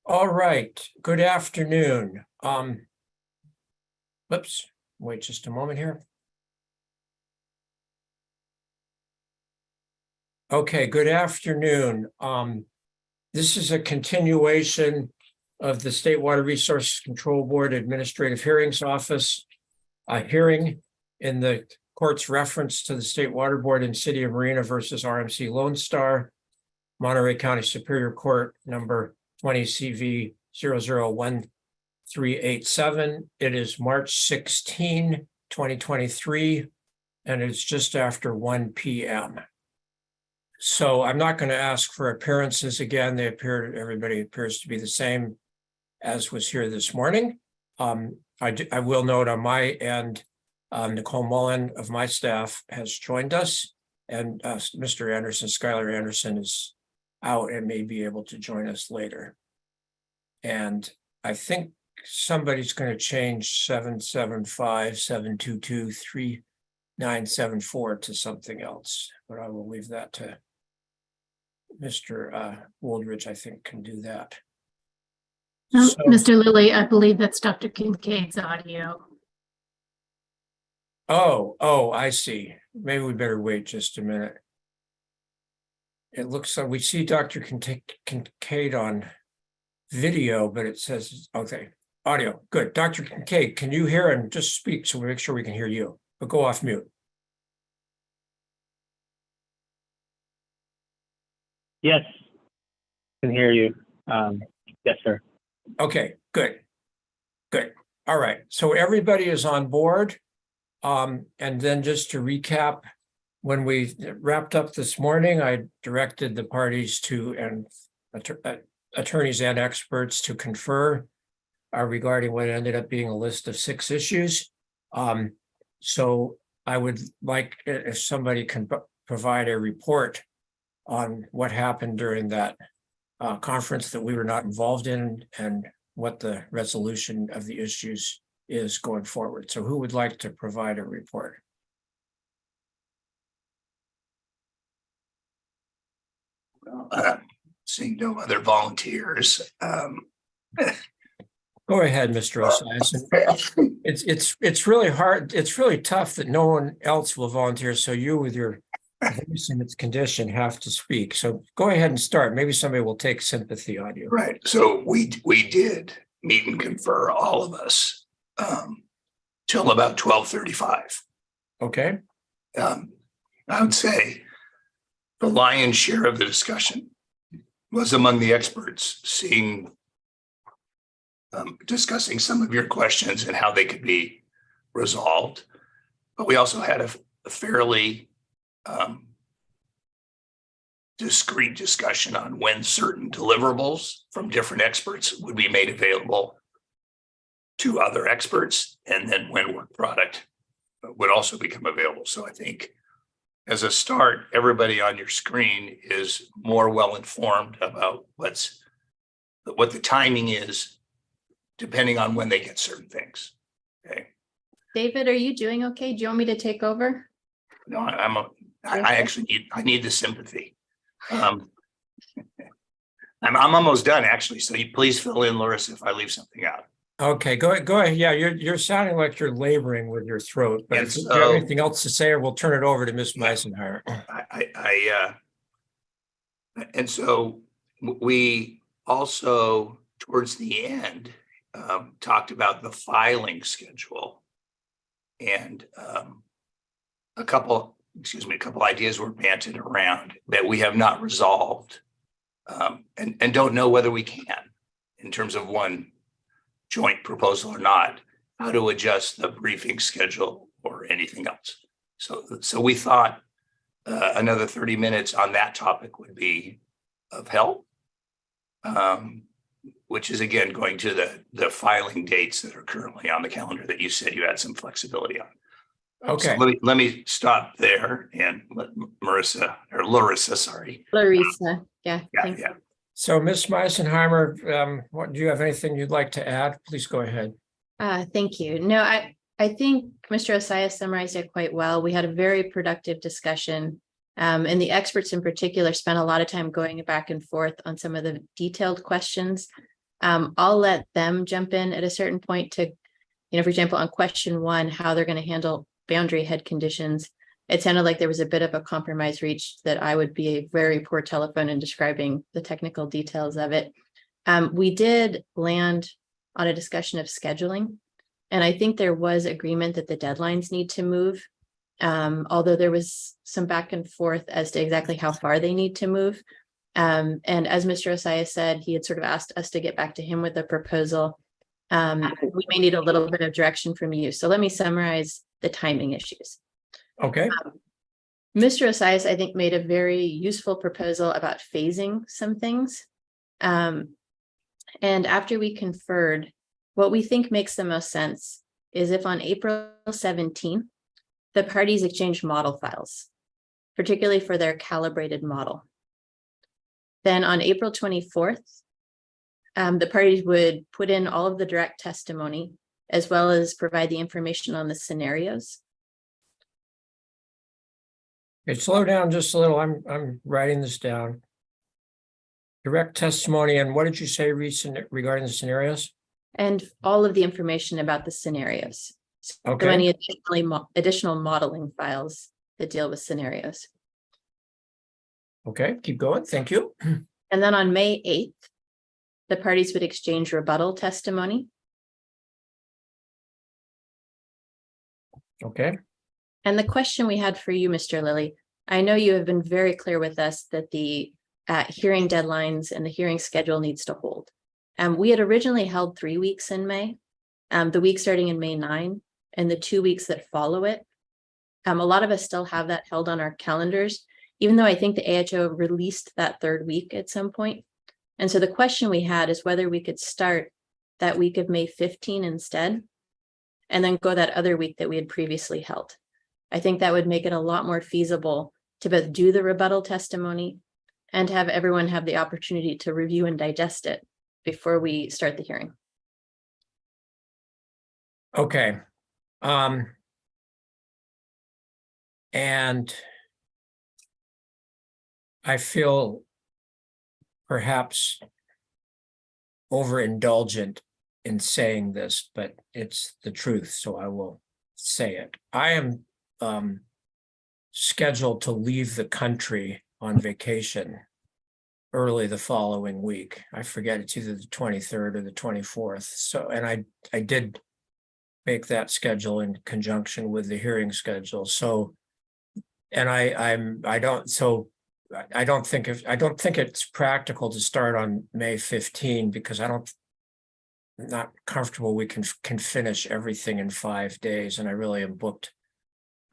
All right, good afternoon. Whoops, wait just a moment here. Okay, good afternoon. This is a continuation of the State Water Resources Control Board Administrative Hearings Office, a hearing in the court's reference to the State Water Board in City of Marina versus RMC Lonestar, Monterey County Superior Court number 20 CV 001387. It is March 16, 2023, and it's just after 1 p.m. So I'm not going to ask for appearances again. Everybody appears to be the same as was here this morning. I will note on my end, Nicole Mullen of my staff has joined us, and Mr. Anderson, Skylar Anderson, is out and may be able to join us later. And I think somebody's going to change 775-722-3974 to something else, but I will leave that to Mr. Wooldridge. I think can do that. So, Mr. Lilly, I believe that's Dr. Kincaid's audio. Oh, I see. Maybe we better wait just a minute. It looks like we see Dr. Kincaid on video, but it says, okay, audio, good. Dr. Kincaid, can you hear and just speak so we make sure we can hear you, but go off mute. Yes, can hear you. Yes, sir. Okay, good. All right, so everybody is on board. And then just to recap, when we wrapped up this morning, I directed the parties to, and attorneys and experts to confer regarding what ended up being a list of 6 issues. So I would like if somebody can provide a report on what happened during that conference that we were not involved in and what the resolution of the issues is going forward. So who would like to provide a report? Well, seeing no other volunteers. Go ahead, Mr. Osias. It's really hard. It's really tough that no one else will volunteer. So you, with your voice in its condition, have to speak. So go ahead and start. Maybe somebody will take sympathy on you. Right. So we did meet and confer, all of us, till about 12:35. Okay. I would say the lion's share of the discussion was among the experts, discussing some of your questions and how they could be resolved. But we also had a fairly discrete discussion on when certain deliverables from different experts would be made available to other experts, and then when work product would also become available. So I think as a start, everybody on your screen is more well-informed about what the timing is, depending on when they get certain things. Okay. David, are you doing okay? Do you want me to take over? No, I actually need the sympathy. I'm almost done, actually. So you please fill in, Larissa, if I leave something out. Okay, go ahead. Yeah, you're sounding like you're laboring with your throat, but if you have anything else to say, or we'll turn it over to Ms. Meisenheimer. And so we also, towards the end, talked about the filing schedule, and a couple ideas were banted around that we have not resolved, and don't know whether we can, in terms of one joint proposal or not, how to adjust the briefing schedule or anything else. So we thought another 30 minutes on that topic would be of help, which is again going to the filing dates that are currently on the calendar that you said you had some flexibility on. Okay. So let me stop there and let Larissa, sorry. Larissa, yeah. Yeah. So Ms. Meisenheimer, do you have anything you'd like to add? Please go ahead. Thank you. No, I think Mr. Osias summarized it quite well. We had a very productive discussion, and the experts in particular spent a lot of time going back and forth on some of the detailed questions. I'll let them jump in at a certain point to, for example, on question 1, how they're going to handle boundary head conditions. It sounded like there was a bit of a compromise reached that I would be a very poor telephone in describing the technical details of it. We did land on a discussion of scheduling, and I think there was agreement that the deadlines need to move, although there was some back and forth as to exactly how far they need to move. And as Mr. Osaya said, he had sort of asked us to get back to him with a proposal. We may need a little bit of direction from you. So let me summarize the timing issues. Okay. Mr. Osaya, I think, made a very useful proposal about phasing some things. And after we conferred, what we think makes the most sense is if on April 17th, the parties exchange model files, particularly for their calibrated model. Then on April 24th, the parties would put in all of the direct testimony, as well as provide the information on the scenarios. Okay, slow down just a little. I'm writing this down. Direct testimony, and what did you say regarding the scenarios? And all of the information about the scenarios. So Okay. any additional modeling files that deal with scenarios. Okay, keep going. Thank you. And then on May 8th, the parties would exchange rebuttal testimony. Okay. And the question we had for you, Mr. Lilly, I know you have been very clear with us that the hearing deadlines and the hearing schedule needs to hold. We had originally held 3 weeks in May, the week starting in May 9, and the 2 weeks that follow it. A lot of us still have that held on our calendars, even though I think the AHO released that 3rd week at some point. And so the question we had is whether we could start that week of May 15 instead, and then go that other week that we had previously held. I think that would make it a lot more feasible to both do the rebuttal testimony and have everyone have the opportunity to review and digest it before we start the hearing. Okay. And I feel perhaps overindulgent in saying this, but it's the truth, so I will say it. I am scheduled to leave the country on vacation early the following week. I forget, it's either the 23rd or the 24th. So, and I did make that schedule in conjunction with the hearing schedule. So, and I don't think it's practical to start on May 15 because I'm not comfortable we can finish everything in 5 days, and I really am booked.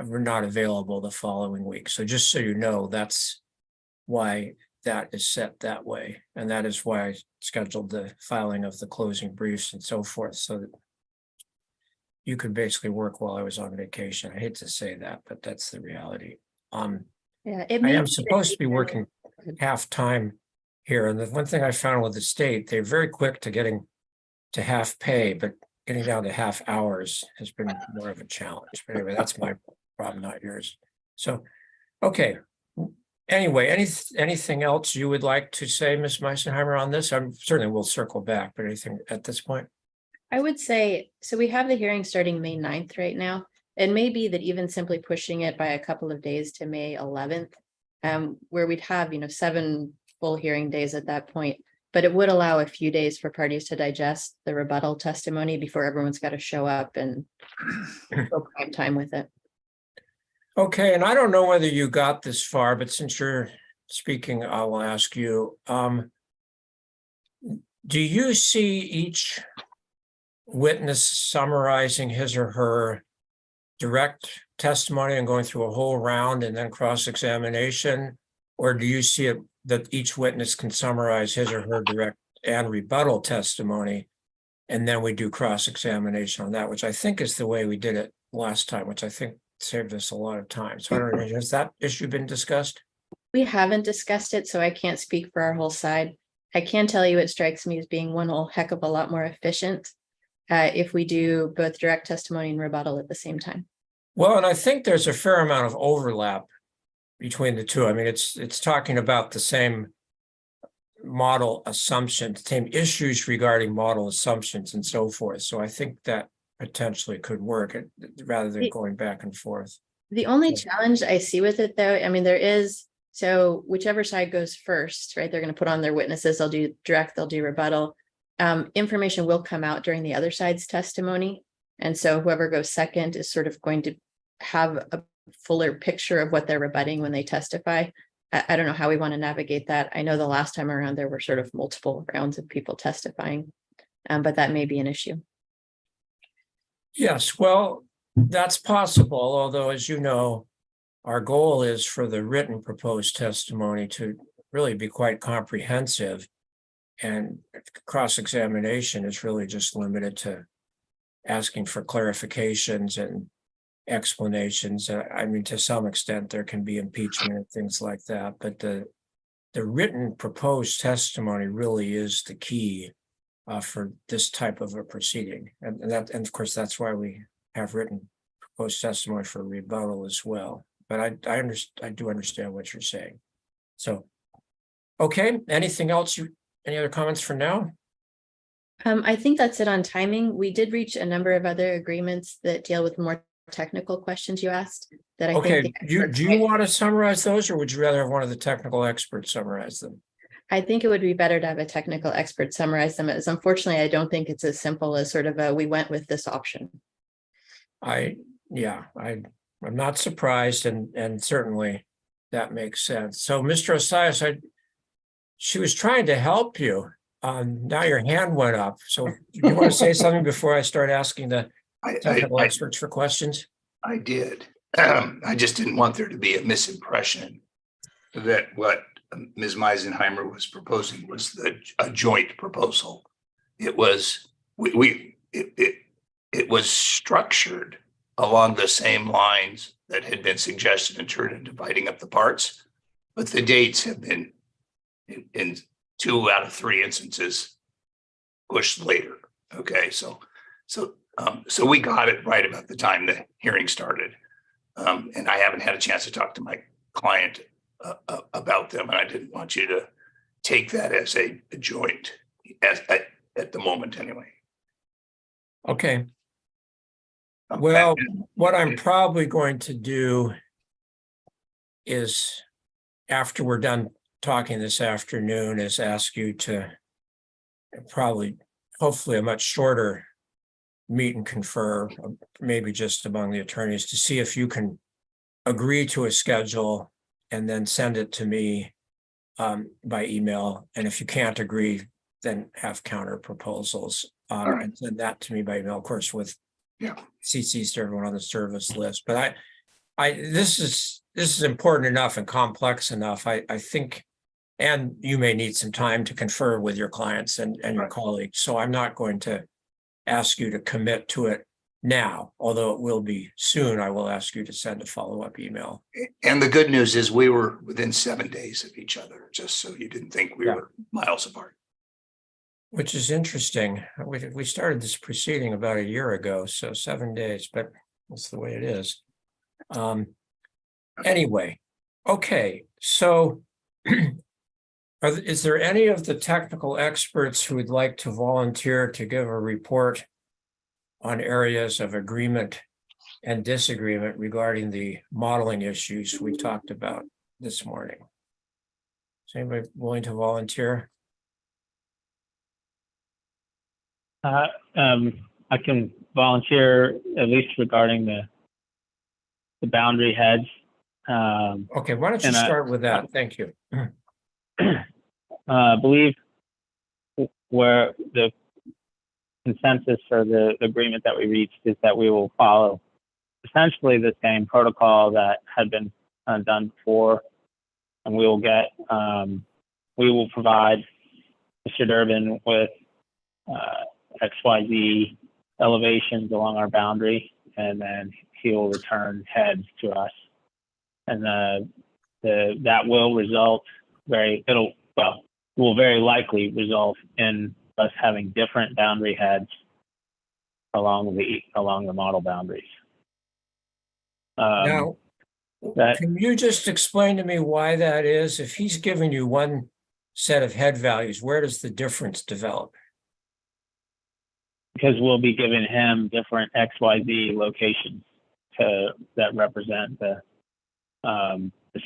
We're not available the following week. So just so you know, that's why that is set that way. And that is why I scheduled the filing of the closing briefs and so forth, so that you could basically work while I was on vacation. I hate to say that, but that's the reality. Yeah, I am supposed to be working half-time here. And the one thing I found with the state, they're very quick to getting to half pay, but getting down to half hours has been more of a challenge. But anyway, that's my problem, not yours. So, okay. Anyway, anything else you would like to say, Ms. Meisenheimer, on this? I'm certainly will circle back, but anything at this point? I would say, so we have the hearing starting May 9th right now. It may be that even simply pushing it by a couple of days to May 11th, where we'd have, 7 full hearing days at that point, but it would allow a few days for parties to digest the rebuttal testimony before everyone's got to show up and go prime time with it. Okay, and I don't know whether you got this far, but since you're speaking, I will ask you, do you see each witness summarizing his or her direct testimony and going through a whole round and then cross-examination? Or do you see it that each witness can summarize his or her direct and rebuttal testimony, and then we do cross-examination on that, which I think is the way we did it last time, which I think saved us a lot of time. So I don't know, has that issue been discussed? We haven't discussed it, so I can't speak for our whole side. I can tell you it strikes me as being one whole heck of a lot more efficient if we do both direct testimony and rebuttal at the same time. Well, and I think there's a fair amount of overlap between the two. I mean, it's talking about the same model assumptions, same issues regarding model assumptions and so forth. So I think that potentially could work rather than going back and forth. The only So- challenge I see with it, though, I mean, there is, so whichever side goes first, right? They're going to put on their witnesses, they'll do direct, they'll do rebuttal. Information will come out during the other side's testimony. And so whoever goes second is sort of going to have a fuller picture of what they're rebutting when they testify. I don't know how we want to navigate that. I know the last time around there were sort of multiple rounds of people testifying, but that may be an issue. Yes, well, that's possible, although as you know, our goal is for the written proposed testimony to really be quite comprehensive. And cross-examination is really just limited to asking for clarifications and explanations. I mean, to some extent, there can be impeachment and things like that, but the written proposed testimony really is the key for this type of a proceeding. And of course, that's why we have written proposed testimony for rebuttal as well. But I do understand what you're saying. So, okay, anything else any other comments for now? I think that's it on timing. We did reach a number of other agreements that deal with more technical questions you asked that I Okay, think. do you want to summarize those, or would you rather have one of the technical experts summarize them? I think it would be better to have a technical expert summarize them, as unfortunately, I don't think it's as simple as sort of we went with this option. I'm not surprised, and certainly that makes sense. So, Mr. Osias, she was trying to help you. Now your hand went up. So do you want to say something before I start asking the technical experts for questions? I did. I just didn't want there to be a misimpression that what Ms. Meisenheimer was proposing was a joint proposal. It was it was structured along the same lines that had been suggested in terms of dividing up the parts, but the dates have been in 2 out of 3 instances pushed later. Okay, so we got it right about the time the hearing started, and I haven't had a chance to talk to my client about them, and I didn't want you to take that as a joint at the moment anyway. Okay. Well, what I'm probably going to do is, after we're done talking this afternoon, is ask you to hopefully a much shorter meet and confer, maybe just among the attorneys, to see if you can agree to a schedule and then send it to me by email. And if you can't agree, then have counter proposals right. and send that to me by email, of course, with CCs to everyone on the service list. But this is important enough and complex enough. I think, and you may need some time to confer with your clients and your colleagues. So I'm not going to ask you to commit to it now, although it will be soon. I will ask you to send a follow-up email. And the good news is we were within 7 days of each other, just so you didn't think we were miles apart. Which is interesting. We started this proceeding about a year ago, so 7 days, but that's the way it is. Anyway, okay, so is there any of the technical experts who would like to volunteer to give a report on areas of agreement and disagreement regarding the modeling issues we talked about this morning? Is anybody willing to volunteer? I can volunteer at least regarding the boundary heads. Okay, why don't you start with that? Thank you. I believe where the consensus or the agreement that we reached is that we will follow essentially the same protocol that had been done before, and we will provide Mr. Durbin with XYZ elevations along our boundary, and then he will return heads to us, and that will result will very likely result in us having different boundary heads along the model boundaries. Now, can you just explain to me why that is? If he's given you one set of head values, where does the difference develop? Because we'll be giving him different XYZ locations that represent the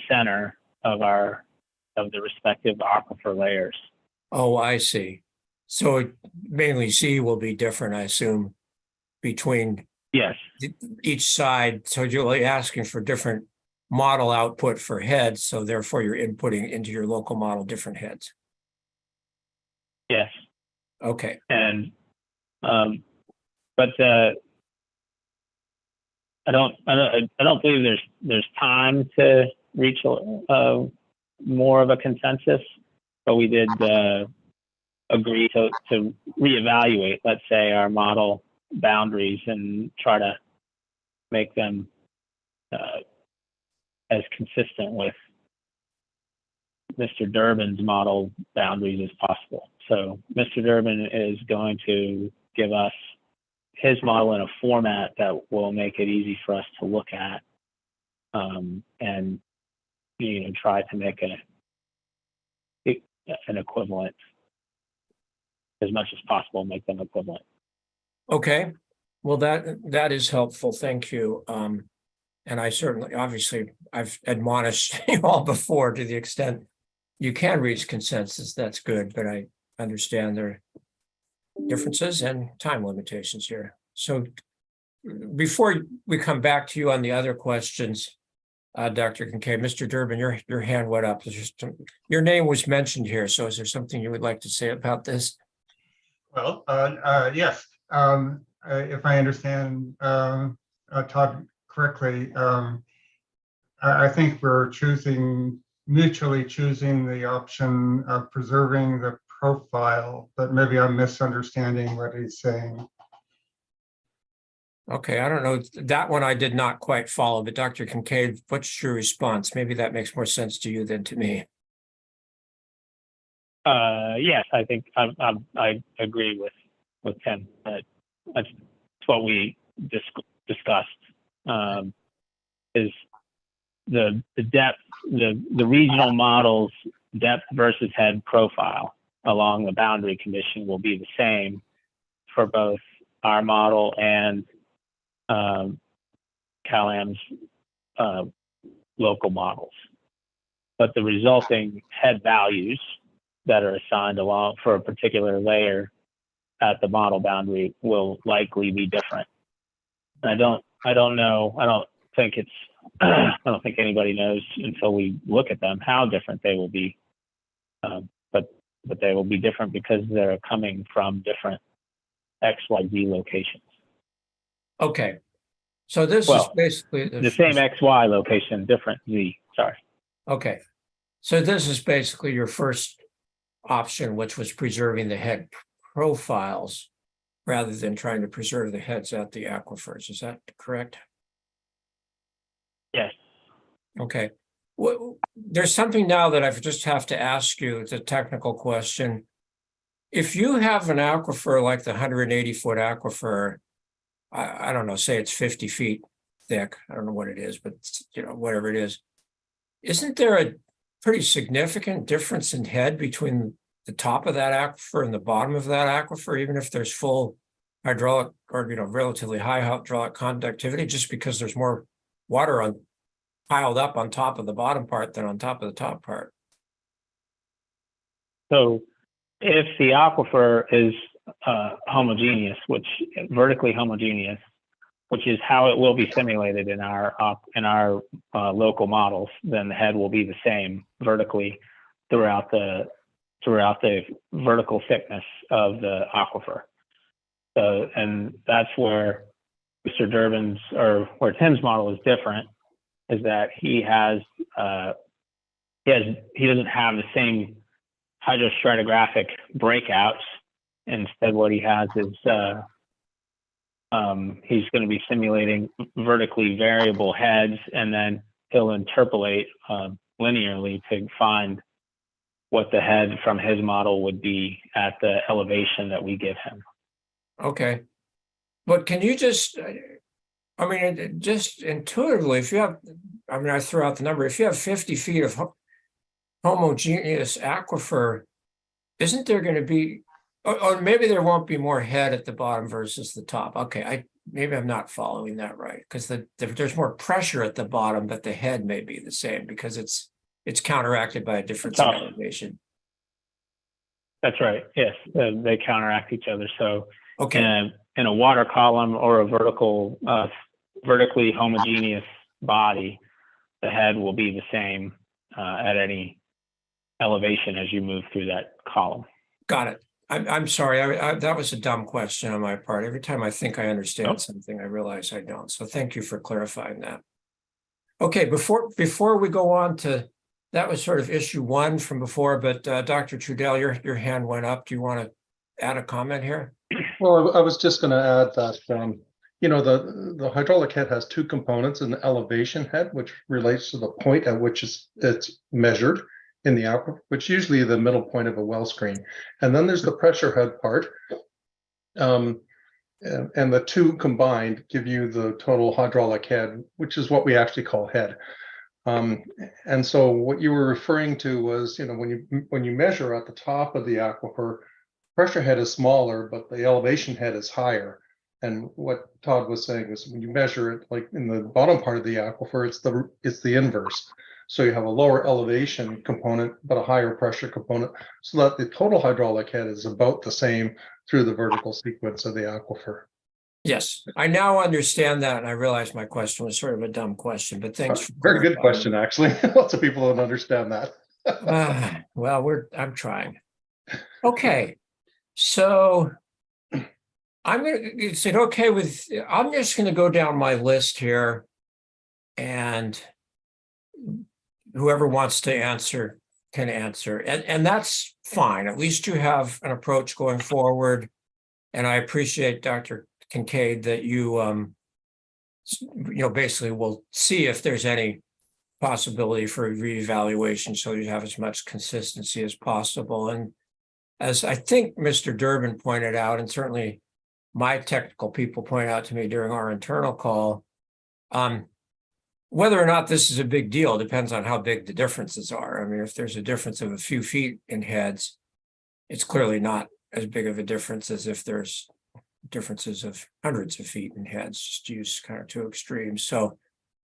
center of the respective aquifer layers. Oh, I see. So mainly Z will be different, I assume, between Yes. each side. So you're really asking for different model output for heads. So therefore you're inputting into your local model different heads. Yes. Okay. And but I don't believe there's time to reach more of a consensus, but we did agree to reevaluate, let's say, our model boundaries and try to make them as consistent with Mr. Durbin's model boundaries as possible. So Mr. Durbin is going to give us his model in a format that will make it easy for us to look at, and try to make an equivalent as much as possible, make them equivalent. Okay. Well, that is helpful. Thank you. And I certainly, obviously, I've admonished you all before to the extent you can reach consensus. That's good, but I understand there are differences and time limitations here. So before we come back to you on the other questions, Dr. Kincaid, Mr. Durbin, your hand went up. Your name was mentioned here. So is there something you would like to say about this? Well, yes. If I understand Todd correctly, I think we're mutually choosing the option of preserving the profile, but maybe I'm misunderstanding what he's saying. Okay, I don't know. That one I did not quite follow, but Dr. Kincaid, what's your response? Maybe that makes more sense to you than to me. Yes, I think I agree with Tim that that's what we discussed. Is the depth, the regional model's depth versus head profile along the boundary condition will be the same for both our model and CalAm's local models, but the resulting head values that are assigned along for a particular layer at the model boundary will likely be different. I don't know. I don't think anybody knows until we look at them how different they will be. But they will be different because they're coming from different XYZ locations. Okay. So this is basically the same XY location, different Z. Sorry. Okay. So this is basically your first option, which was preserving the head profiles rather than trying to preserve the heads at the aquifers. Is that correct? Yes. Okay. Well, there's something now that I just have to ask you. It's a technical question. If you have an aquifer like the 180-foot aquifer, I don't know, say it's 50 feet thick. I don't know what it is, but whatever it is. Isn't there a pretty significant difference in head between the top of that aquifer and the bottom of that aquifer, even if there's full hydraulic or relatively high hydraulic conductivity, just because there's more water piled up on top of the bottom part than on top of the top part? So if the aquifer is homogeneous, vertically homogeneous, which is how it will be simulated in our local models, then the head will be the same vertically throughout the vertical thickness of the aquifer. So, and that's where Mr. Durbin's or where Tim's model is different, is that he doesn't have the same hydrostratigraphic breakouts. Instead, what he has is he's going to be simulating vertically variable heads, and then he'll interpolate linearly to find what the head from his model would be at the elevation that we give him. Okay. But can you just intuitively, if you have, I threw out the number, if you have 50 feet of homogeneous aquifer, isn't there going to be, or maybe there won't be more head at the bottom versus the top. Okay, maybe I'm not following that right, because there's more pressure at the bottom, but the head may be the same because it's counteracted by a difference in Tough. elevation. That's right. Yes, they counteract each other. So Okay, in a water column or a vertically homogeneous body, the head will be the same at any elevation as you move through that column. got it. I'm sorry. That was a dumb question on my part. Every time I think I understand Nope. something, I realize I don't. So thank you for clarifying that. Okay, before we go on to, that was sort of issue one from before, but Dr. Trudell, your hand went up. Do you want to add a comment here? Well, I was just going to add that, you know, the hydraulic head has two components: an elevation head, which relates to the point at which it's measured in the aquifer, which usually is the middle point of a well screen. And then there's the pressure head part. And the two combined give you the total hydraulic head, which is what we actually call head. And so what you were referring to was, you know, when you measure at the top of the aquifer, pressure head is smaller, but the elevation head is higher. And what Todd was saying is when you measure it, like in the bottom part of the aquifer, it's the inverse. So you have a lower elevation component, but a higher pressure component, so that the total hydraulic head is about the same through the vertical sequence of the aquifer. Yes, I now understand that, and I realize my question was sort of a dumb question, but thanks. For Very good clarifying. question, actually. Lots of people don't understand that. Well, I'm trying. Okay, so is it okay with, I'm just gonna go down my list here. And whoever wants to answer can answer. And that's fine. At least you have an approach going forward. And I appreciate, Dr. Kincaid, that you basically will see if there's any possibility for reevaluation, so you have as much consistency as possible. And as I think Mr. Durbin pointed out, and certainly my technical people point out to me during our internal call, whether or not this is a big deal depends on how big the differences are. I mean, if there's a difference of a few feet in heads, it's clearly not as big of a difference as if there's differences of hundreds of feet in heads, just to use kind of two extremes. So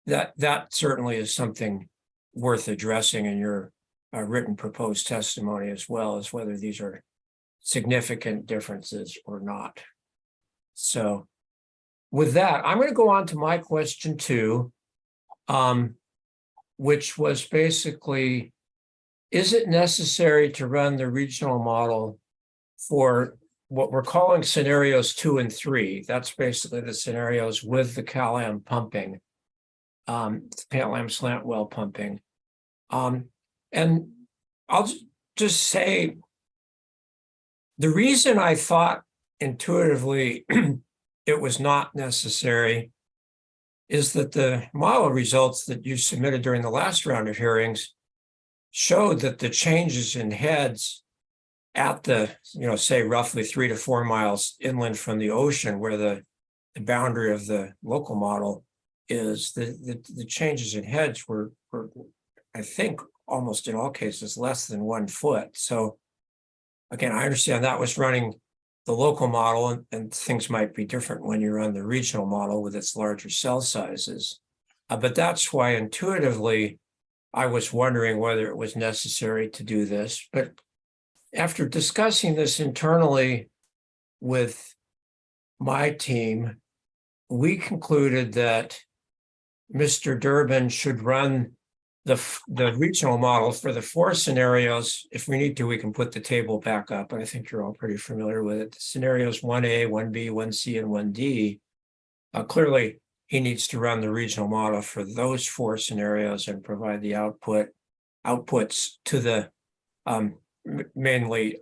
that certainly is something worth addressing in your written proposed testimony, as well as whether these are significant differences or not. So with that, I'm going to go on to my question two, which was basically, is it necessary to run the regional model for what we're calling scenarios 2 and 3? That's basically the scenarios with the CalAm pumping, CalAm slant well pumping. And I'll just say, the reason I thought intuitively it was not necessary is that the model results that you submitted during the last round of hearings showed that the changes in heads at the, say roughly 3 to 4 miles inland from the ocean, where the boundary of the local model is, the changes in heads were, I think, almost in all cases less than 1 foot. So again, I understand that was running the local model, and things might be different when you run the regional model with its larger cell sizes. But that's why intuitively I was wondering whether it was necessary to do this. But after discussing this internally with my team, we concluded that Mr. Durbin should run the regional model for the 4 scenarios. If we need to, we can put the table back up, but I think you're all pretty familiar with it. The scenarios 1A, 1B, 1C, and 1D. Clearly, he needs to run the regional model for those 4 scenarios and provide the outputs to the mainly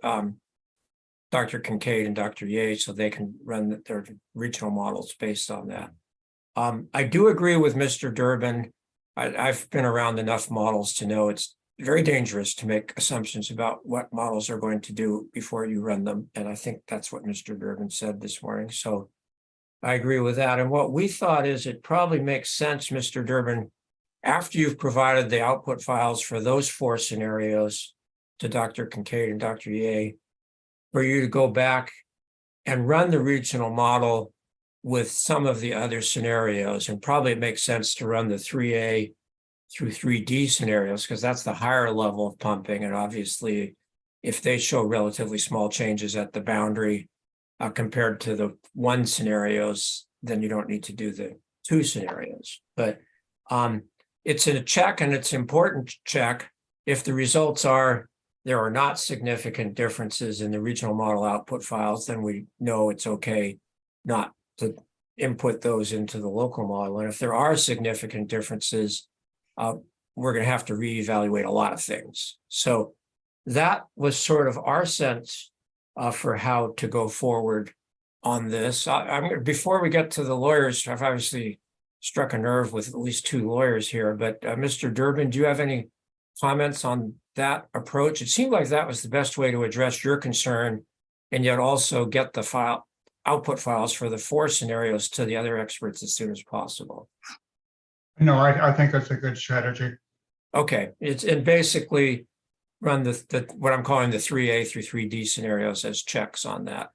Dr. Kincaid and Dr. Yates, so they can run their regional models based on that. I do agree with Mr. Durbin. I've been around enough models to know it's very dangerous to make assumptions about what models are going to do before you run them. And I think that's what Mr. Durbin said this morning. So I agree with that. And what we thought is it probably makes sense, Mr. Durbin, after you've provided the output files for those 4 scenarios, to Dr. Kincaid and Dr. Ye for you to go back and run the regional model with some of the other scenarios. And probably it makes sense to run the 3A through 3D scenarios because that's the higher level of pumping. And obviously, if they show relatively small changes at the boundary compared to the 1 scenarios, then you don't need to do the 2 scenarios. But it's a check, and it's important check. If the results are there are not significant differences in the regional model output files, then we know it's okay not to input those into the local model. And if there are significant differences, we're going to have to reevaluate a lot of things. So that was sort of our sense for how to go forward on this. Before we get to the lawyers, I've obviously struck a nerve with at least 2 lawyers here, but Mr. Durbin, do you have any comments on that approach? It seemed like that was the best way to address your concern and yet also get the output files for the 4 scenarios to the other experts as soon as possible. No, I think that's a good strategy. Okay, and basically run the what I'm calling the 3A through 3D scenarios as checks on that.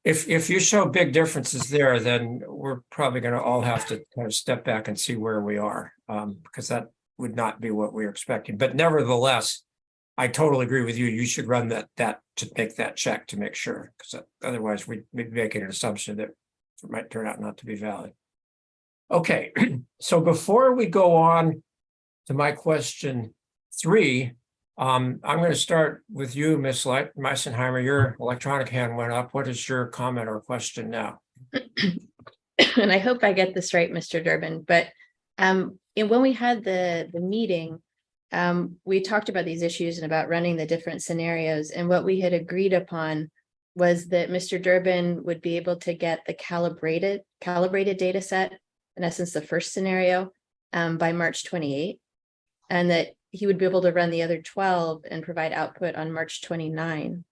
If you show big differences there, then we're probably going to all have to kind of step back and see where we are, because that would not be what we were expecting. But nevertheless, I totally agree with you. You should run that to make that check to make sure, because otherwise we'd be making an assumption that it might turn out not to be valid. Okay, so before we go on to my question 3, I'm going to start with you, Ms. Meisenheimer. Your electronic hand went up. What is your comment or question now? And I hope I get this right, Mr. Durbin, but when we had the meeting, we talked about these issues and about running the different scenarios. And what we had agreed upon was that Mr. Durbin would be able to get the calibrated data set, in essence, the first scenario, by March 28, and that he would be able to run the other 12 and provide output on March 29,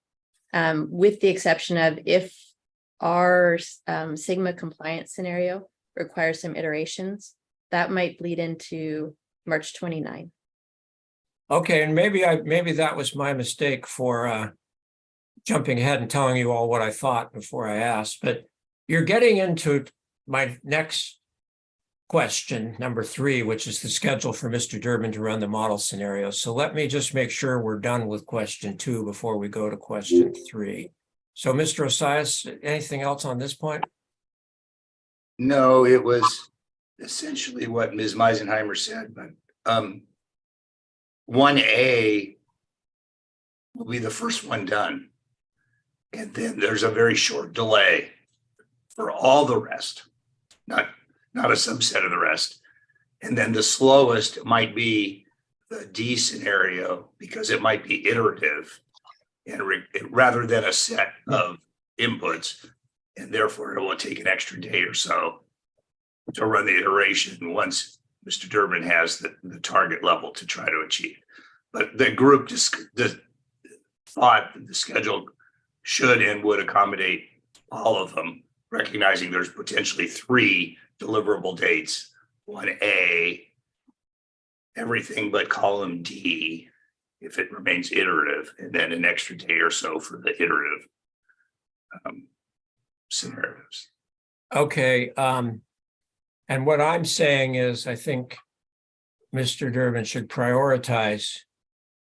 with the exception of if our Sigma compliance scenario requires some iterations, that might bleed into March 29. Okay, and maybe that was my mistake for jumping ahead and telling you all what I thought before I asked, but you're getting into my next question, number 3, which is the schedule for Mr. Durbin to run the model scenario. So let me just make sure we're done with question 2 before we go to question 3. So Mr. Osias, anything else on this point? No, it was essentially what Ms. Meisenheimer said, but 1A will be the first one done. And then there's a very short delay for all the rest, not a subset of the rest. And then the slowest might be the D scenario because it might be iterative and rather than a set of inputs. And therefore it will take an extra day or so to run the iteration once Mr. Durbin has the target level to try to achieve. But the group just thought that the schedule should and would accommodate all of them, recognizing there's potentially 3 deliverable dates, 1A, everything but column D, if it remains iterative, and then an extra day or so for the iterative scenarios. Okay, and what I'm saying is I think Mr. Durbin should prioritize,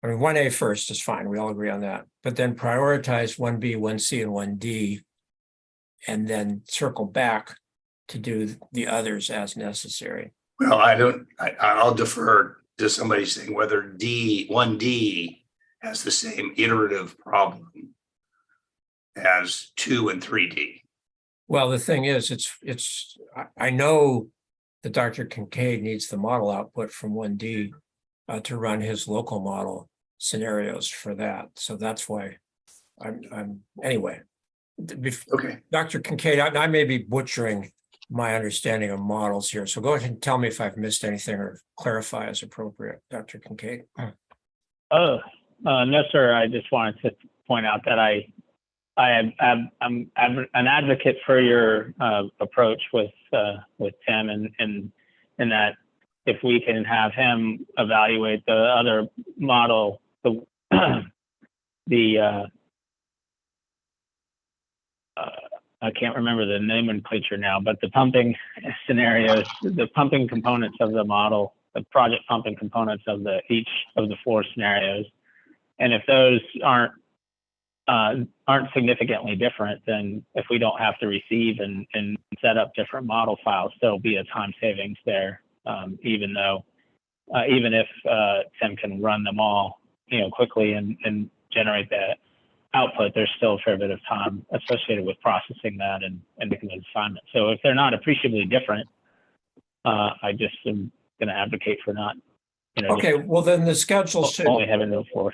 1A first is fine, we all agree on that, but then prioritize 1B, 1C, and 1D, and then circle back to do the others as necessary. Well, I'll defer to somebody saying whether 1D has the same iterative problem as 2 and 3D. Well, the thing is, I know that Dr. Kincaid needs the model output from 1D to run his local model scenarios for that. So that's why I'm anyway. Okay. Dr. Kincaid, I may be butchering my understanding of models here. So go ahead and tell me if I've missed anything or clarify as appropriate, Dr. Kincaid. No, sir. I just wanted to point out that I'm an advocate for your approach with Tim, and that if we can have him evaluate the other model I can't remember the nomenclature now, but the pumping scenarios, the pumping components of the model, the project pumping components of each of the 4 scenarios. And if those aren't significantly different, then if we don't have to receive and set up different model files, there'll be a time savings there, even if Tim can run them all, quickly and generate that output. There's still a fair bit of time associated with processing that and making the assignment. So if they're not appreciably different, I just am going to advocate for not, Okay, well, then the schedule should, only having the 4.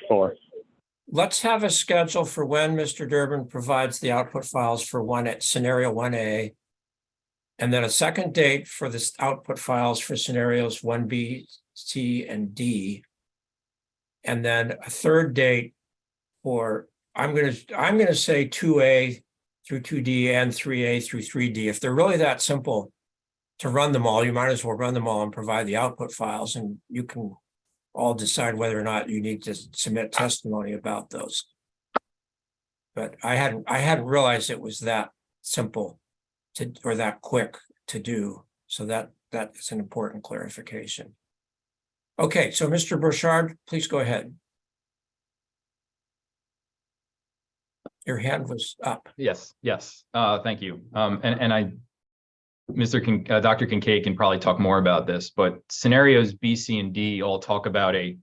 let's have a schedule for when Mr. Durbin provides the output files for scenario 1A. And then a second date for the output files for scenarios 1B, C, and D. And then a third date for, I'm gonna say 2A through 2D and 3A through 3D. If they're really that simple to run them all, you might as well run them all and provide the output files, and you can all decide whether or not you need to submit testimony about those. But I hadn't realized it was that simple or that quick to do. So that is an important clarification. Okay, so Mr. Burchard, please go ahead. Your hand was up. Yes. Thank you. Dr. Kincaid can probably talk more about this, but scenarios B, C, and D all talk about a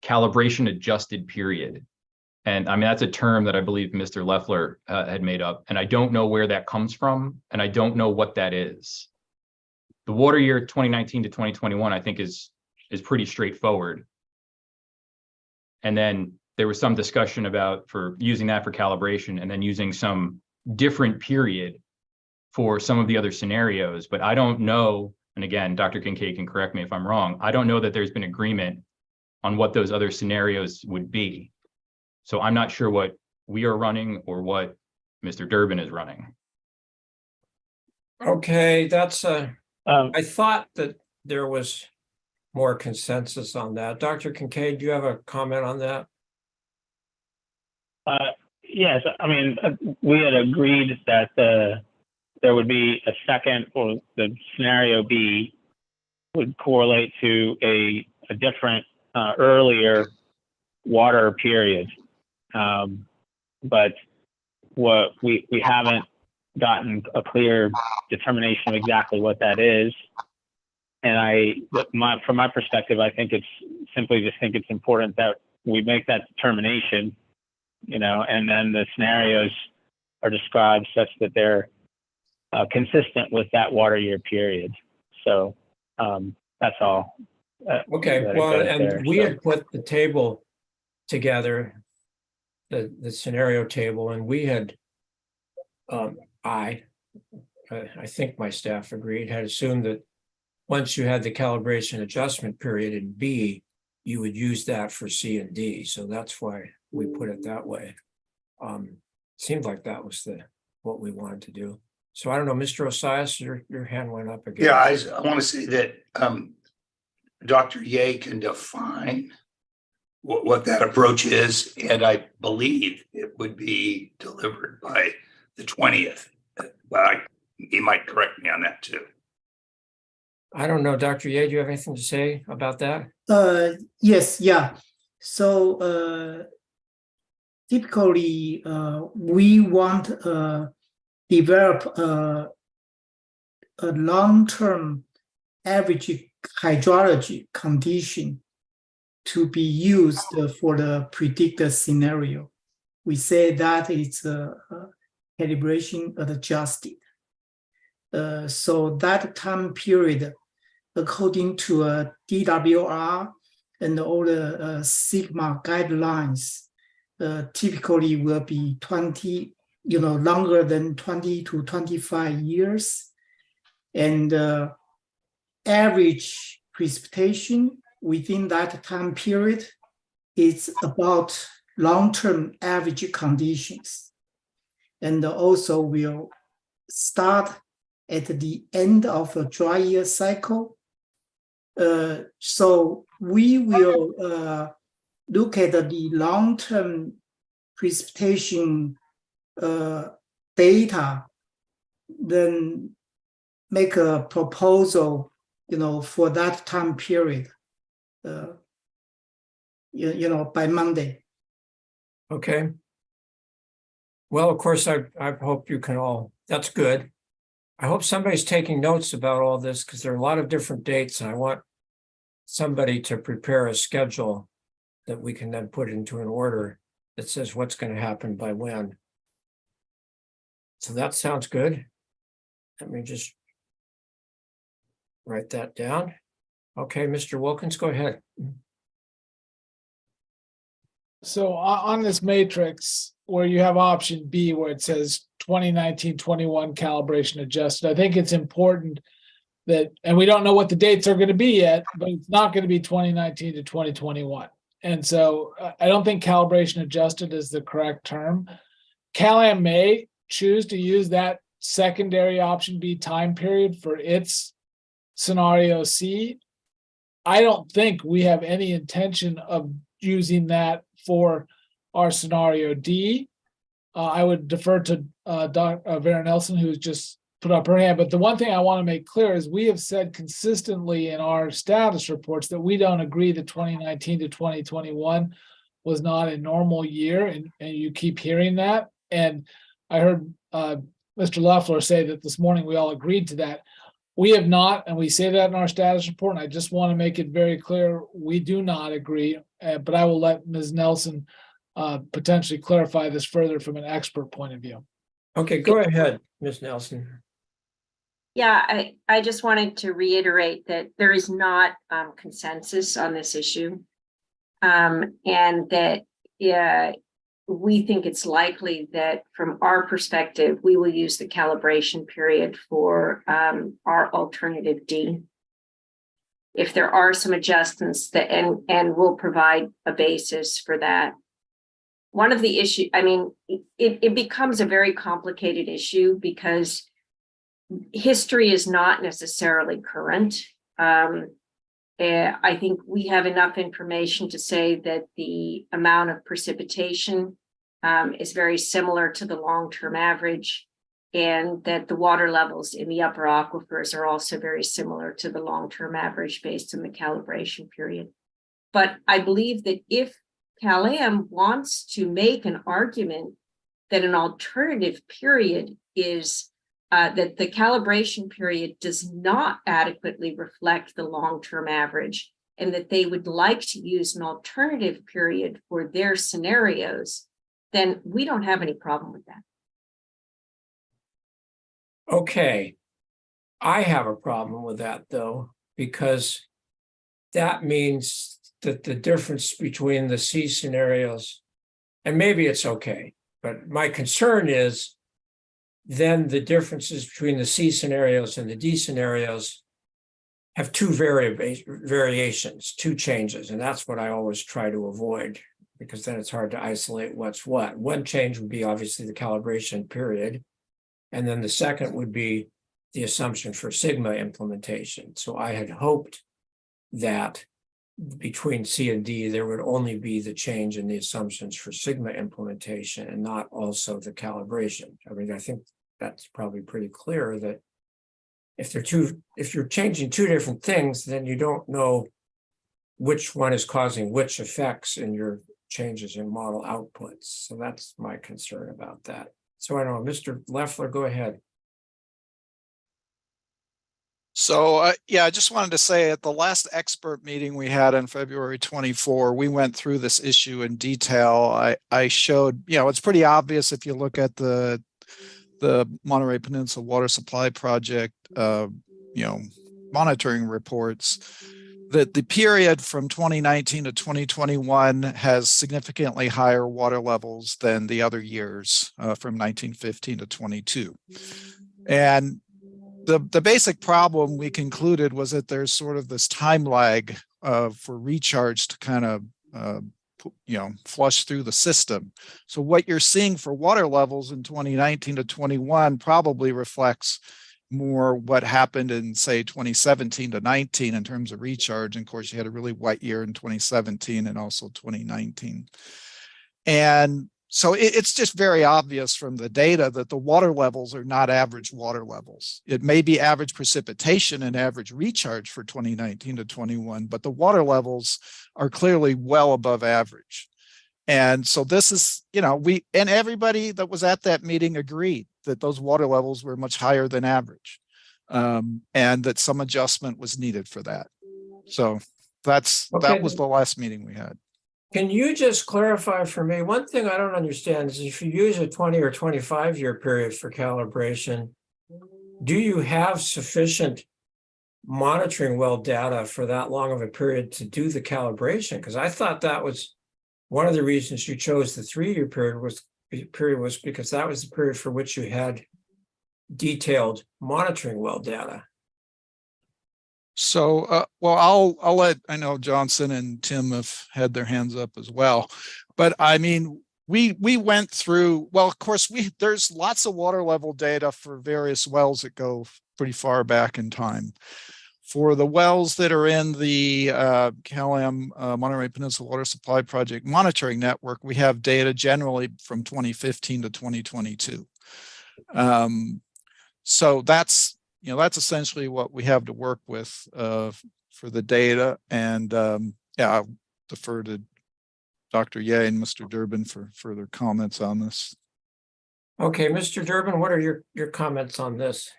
calibration adjusted period. And I mean, that's a term that I believe Mr. Leffler had made up, and I don't know where that comes from, and I don't know what that is. The water year 2019 to 2021, I think is pretty straightforward. And then there was some discussion about using that for calibration and then using some different period for some of the other scenarios. But I don't know, and again, Dr. Kincaid can correct me if I'm wrong, I don't know that there's been agreement on what those other scenarios would be. So I'm not sure what we are running or what Mr. Durbin is running. Okay, that's I thought that there was more consensus on that. Dr. Kincaid, do you have a comment on that? Yes, I mean, we had agreed that there would be a second, or the scenario B would correlate to a different earlier water period. But what we haven't gotten a clear determination of exactly what that is. And from my perspective, I think it's important that we make that determination, and then the scenarios are described such that they're consistent with that water year period. So that's all. Okay, well, and we had put the table together, the scenario table, and we had, I think my staff agreed, had assumed that once you had the calibration adjustment period in B, you would use that for C and D. So that's why we put it that way. Seemed like that was what we wanted to do. So I don't know, Mr. Osias, your hand went up again. Yeah, I want to say that Dr. Ye can define what that approach is, and I believe it would be delivered by the 20th. But he might correct me on that too. I don't know, Dr. Ye, do you have anything to say about that? Yes, yeah. So typically, we want develop a long-term average hydrology condition to be used for the predicted scenario. We say that it's calibration adjusted. So that time period, according to DWR and all the Sigma guidelines, typically will be 20, longer than 20 to 25 years. And average precipitation within that time period is about long-term average conditions. And also will start at the end of a dry year cycle. So we will look at the long-term precipitation data, then make a proposal, for that time period, by Monday. Okay. Well, of course, I hope you can all, that's good. I hope somebody's taking notes about all this because there are a lot of different dates and I want somebody to prepare a schedule that we can then put into an order that says what's going to happen by when. So that sounds good. Let me just write that down. Okay, Mr. Wilkins, go ahead. So on this matrix where you have option B where it says 2019-21 calibration adjusted, I think it's important that, and we don't know what the dates are going to be yet, but it's not going to be 2019 to 2021. And so I don't think calibration adjusted is the correct term. Cal-Am may choose to use that secondary option B time period for its scenario C. I don't think we have any intention of using that for our scenario D. I would defer to Dr. Vera Nelson, who's just put up her hand. But the one thing I want to make clear is we have said consistently in our status reports that we don't agree that 2019 to 2021 was not a normal year, and you keep hearing that. And I heard Mr. Loeffler say that this morning we all agreed to that. We have not, and we say that in our status report, and I just want to make it very clear, we do not agree, but I will let Ms. Nelson potentially clarify this further from an expert point of view. Okay, go ahead, Ms. Nelson. Yeah, I just wanted to reiterate that there is not consensus on this issue. And that we think it's likely that from our perspective, we will use the calibration period for our alternative D. If there are some adjustments that, and we'll provide a basis for that. One of the issues, I mean, it becomes a very complicated issue because history is not necessarily current. I think we have enough information to say that the amount of precipitation is very similar to the long-term average, and that the water levels in the upper aquifers are also very similar to the long-term average based on the calibration period. But I believe that if Cal-Am wants to make an argument that an alternative period is that the calibration period does not adequately reflect the long-term average, and that they would like to use an alternative period for their scenarios, then we don't have any problem with that. Okay. I have a problem with that though, because that means that the difference between the C scenarios, and maybe it's okay, but my concern is then the differences between the C scenarios and the D scenarios have two variations, two changes. And that's what I always try to avoid, because then it's hard to isolate what's what. One change would be obviously the calibration period. And then the second would be the assumption for sigma implementation. So I had hoped that between C and D, there would only be the change in the assumptions for sigma implementation and not also the calibration. I mean, I think that's probably pretty clear that if you're changing two different things, then you don't know which one is causing which effects in your changes in model outputs. So that's my concern about that. So I don't know, Mr. Loeffler, go ahead. So, yeah, I just wanted to say at the last expert meeting we had on February 24, we went through this issue in detail. I showed, it's pretty obvious if you look at the Monterey Peninsula Water Supply Project, monitoring reports, that the period from 2019 to 2021 has significantly higher water levels than the other years from 1915 to 22. And the basic problem we concluded was that there's sort of this time lag for recharge to kind of, flush through the system. So what you're seeing for water levels in 2019 to 21 probably reflects more what happened in, say, 2017 to 19 in terms of recharge. And of course, you had a really wet year in 2017 and also 2019. And so it's just very obvious from the data that the water levels are not average water levels. It may be average precipitation and average recharge for 2019 to 21, but the water levels are clearly well above average. And so this is, and everybody that was at that meeting agreed that those water levels were much higher than average, and that some adjustment was needed for that. So that was the last meeting we had. Can you just clarify for me, one thing I don't understand is if you use a 20 or 25 year period for calibration, do you have sufficient monitoring well data for that long of a period to do the calibration? Because I thought that was one of the reasons you chose the 3-year period was because that was the period for which you had detailed monitoring well data. So, well, I'll let, I know Johnson and Tim have had their hands up as well, but I mean, we went through, well, of course, there's lots of water level data for various wells that go pretty far back in time. For the wells that are in the CalAm Monterey Peninsula Water Supply Project monitoring network, we have data generally from 2015 to 2022. So that's essentially what we have to work with for the data. And yeah, I'll defer to Dr. Ye and Mr. Durbin for further comments on this. Okay, Mr. Durbin, what are your comments on this?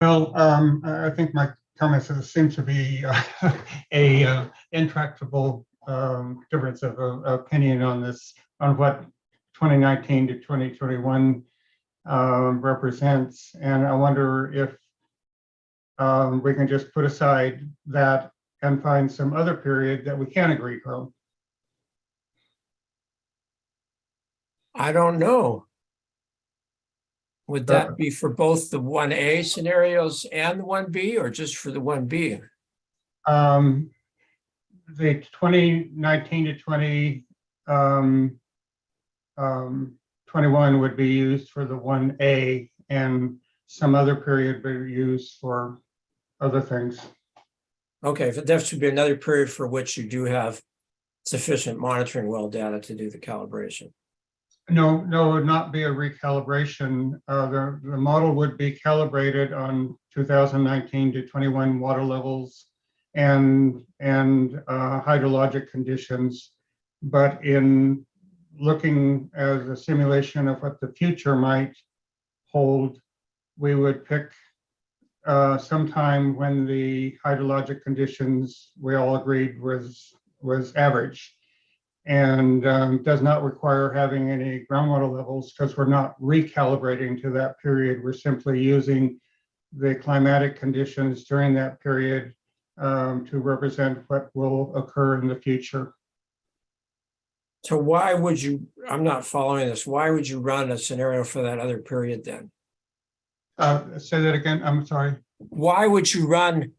Well, I think my comments seem to be a intractable difference of opinion on this, on what 2019 to 2021 represents. And I wonder if we can just put aside that and find some other period that we can agree on. I don't know. Would that be for both the 1A scenarios and the 1B, or just for the 1B? The 2019 to 2021 would be used for the 1A, and some other period would be used for other things. Okay, but there should be another period for which you do have sufficient monitoring well data to do the calibration. No, it would not be a recalibration. The model would be calibrated on 2019 to 21 water levels and hydrologic conditions. But in looking as a simulation of what the future might hold, we would pick sometime when the hydrologic conditions we all agreed was average, and does not require having any groundwater levels, because we're not recalibrating to that period. We're simply using the climatic conditions during that period to represent what will occur in the future. So why would you, I'm not following this, why would you run a scenario for that other period then? Say that again, I'm sorry. Why would you run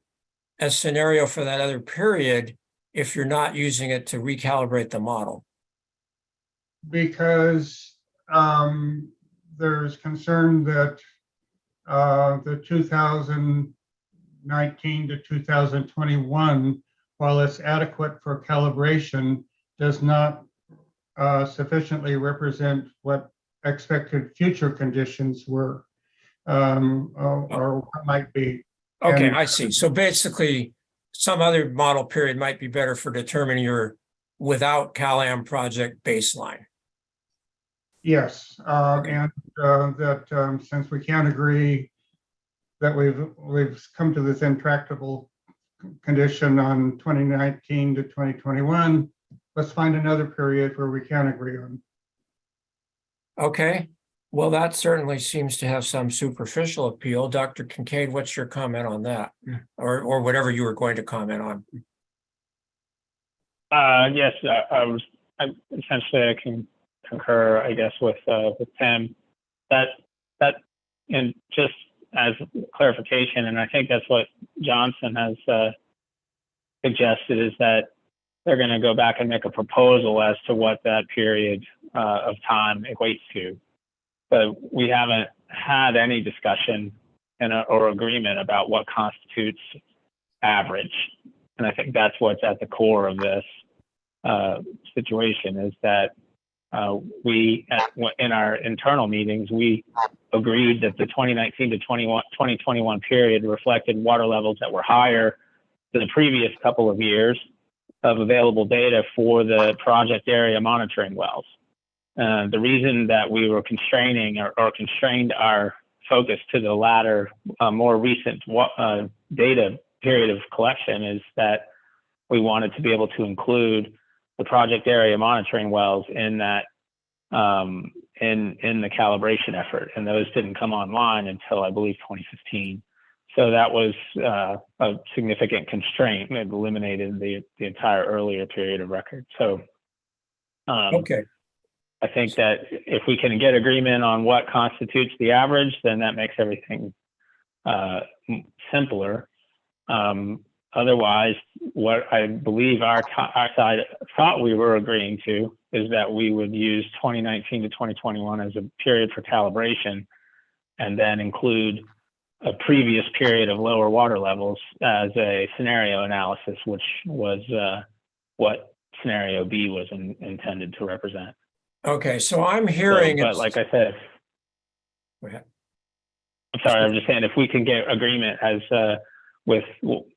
a scenario for that other period if you're not using it to recalibrate the model? Because there's concern that the 2019 to 2021, while it's adequate for calibration, does not sufficiently represent what expected future conditions were or what might be. Okay, And I see. So basically, some other model period might be better for determining your without CalAm project baseline. yes, and that since we can't agree that we've come to this intractable condition on 2019 to 2021, let's find another period where we can agree on. Okay, well, that certainly seems to have some superficial appeal. Dr. Kincaid, what's your comment on that? Or whatever you were going to comment on? Yes, I essentially I can concur, I guess, with Tim. That and just as clarification, and I think that's what Johnson has suggested, is that they're going to go back and make a proposal as to what that period of time equates to. But we haven't had any discussion or agreement about what constitutes average. And I think that's what's at the core of this situation, is that in our internal meetings, we agreed that the 2019 to 2021 period reflected water levels that were higher than the previous couple of years of available data for the project area monitoring wells. The reason that we were constrained our focus to the latter, more recent data period of collection is that we wanted to be able to include the project area monitoring wells in that in the calibration effort, and those didn't come online until I believe 2015. So that was a significant constraint. It eliminated the entire earlier period of record. So Okay. I think that if we can get agreement on what constitutes the average, then that makes everything simpler. Otherwise, what I believe our side thought we were agreeing to is that we would use 2019 to 2021 as a period for calibration, and then include a previous period of lower water levels as a scenario analysis, which was what scenario B was intended to represent. Okay, so I'm hearing. But like I said, Go ahead. I'm sorry, I'm just saying if we can get agreement as with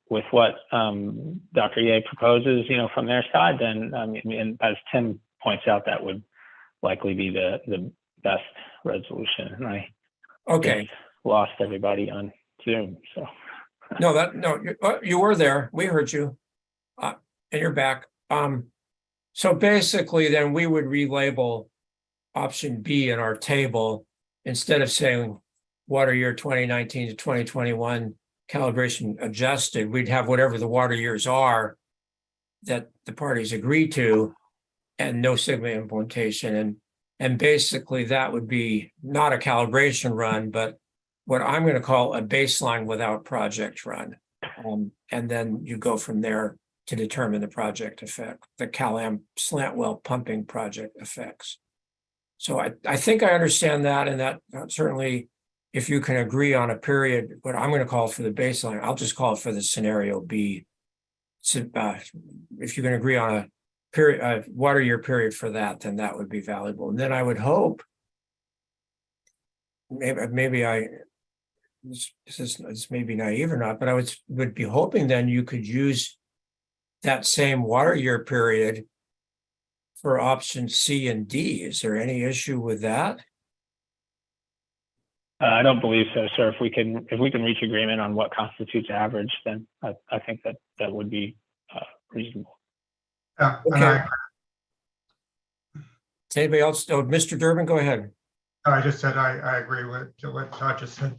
what Dr. Ye proposes, from their side, then and as Tim points out, that would likely be the best resolution. And I Okay. lost everybody on Zoom, so. No, you were there. We heard you. And you're back. So basically then we would relabel option B in our table instead of saying water year 2019 to 2021 calibration adjusted. We'd have whatever the water years are that the parties agree to and no sigma implementation. And basically that would be not a calibration run, but what I'm going to call a baseline without project run. And then you go from there to determine the project effect, the CalAm slant well pumping project effects. So I think I understand that, and that certainly if you can agree on a period, what I'm going to call for the baseline, I'll just call it for the scenario B. So, if you can agree on a period, water year period for that, then that would be valuable. And then I would hope, maybe this may be naive or not, but I would be hoping then you could use that same water year period for option C and D. Is there any issue with that? I don't believe so, sir. If we can reach agreement on what constitutes average, then I think that would be reasonable. Yeah. Okay. Anybody else? Oh, Mr. Durbin, go ahead. I just said I agree with what Todd just said.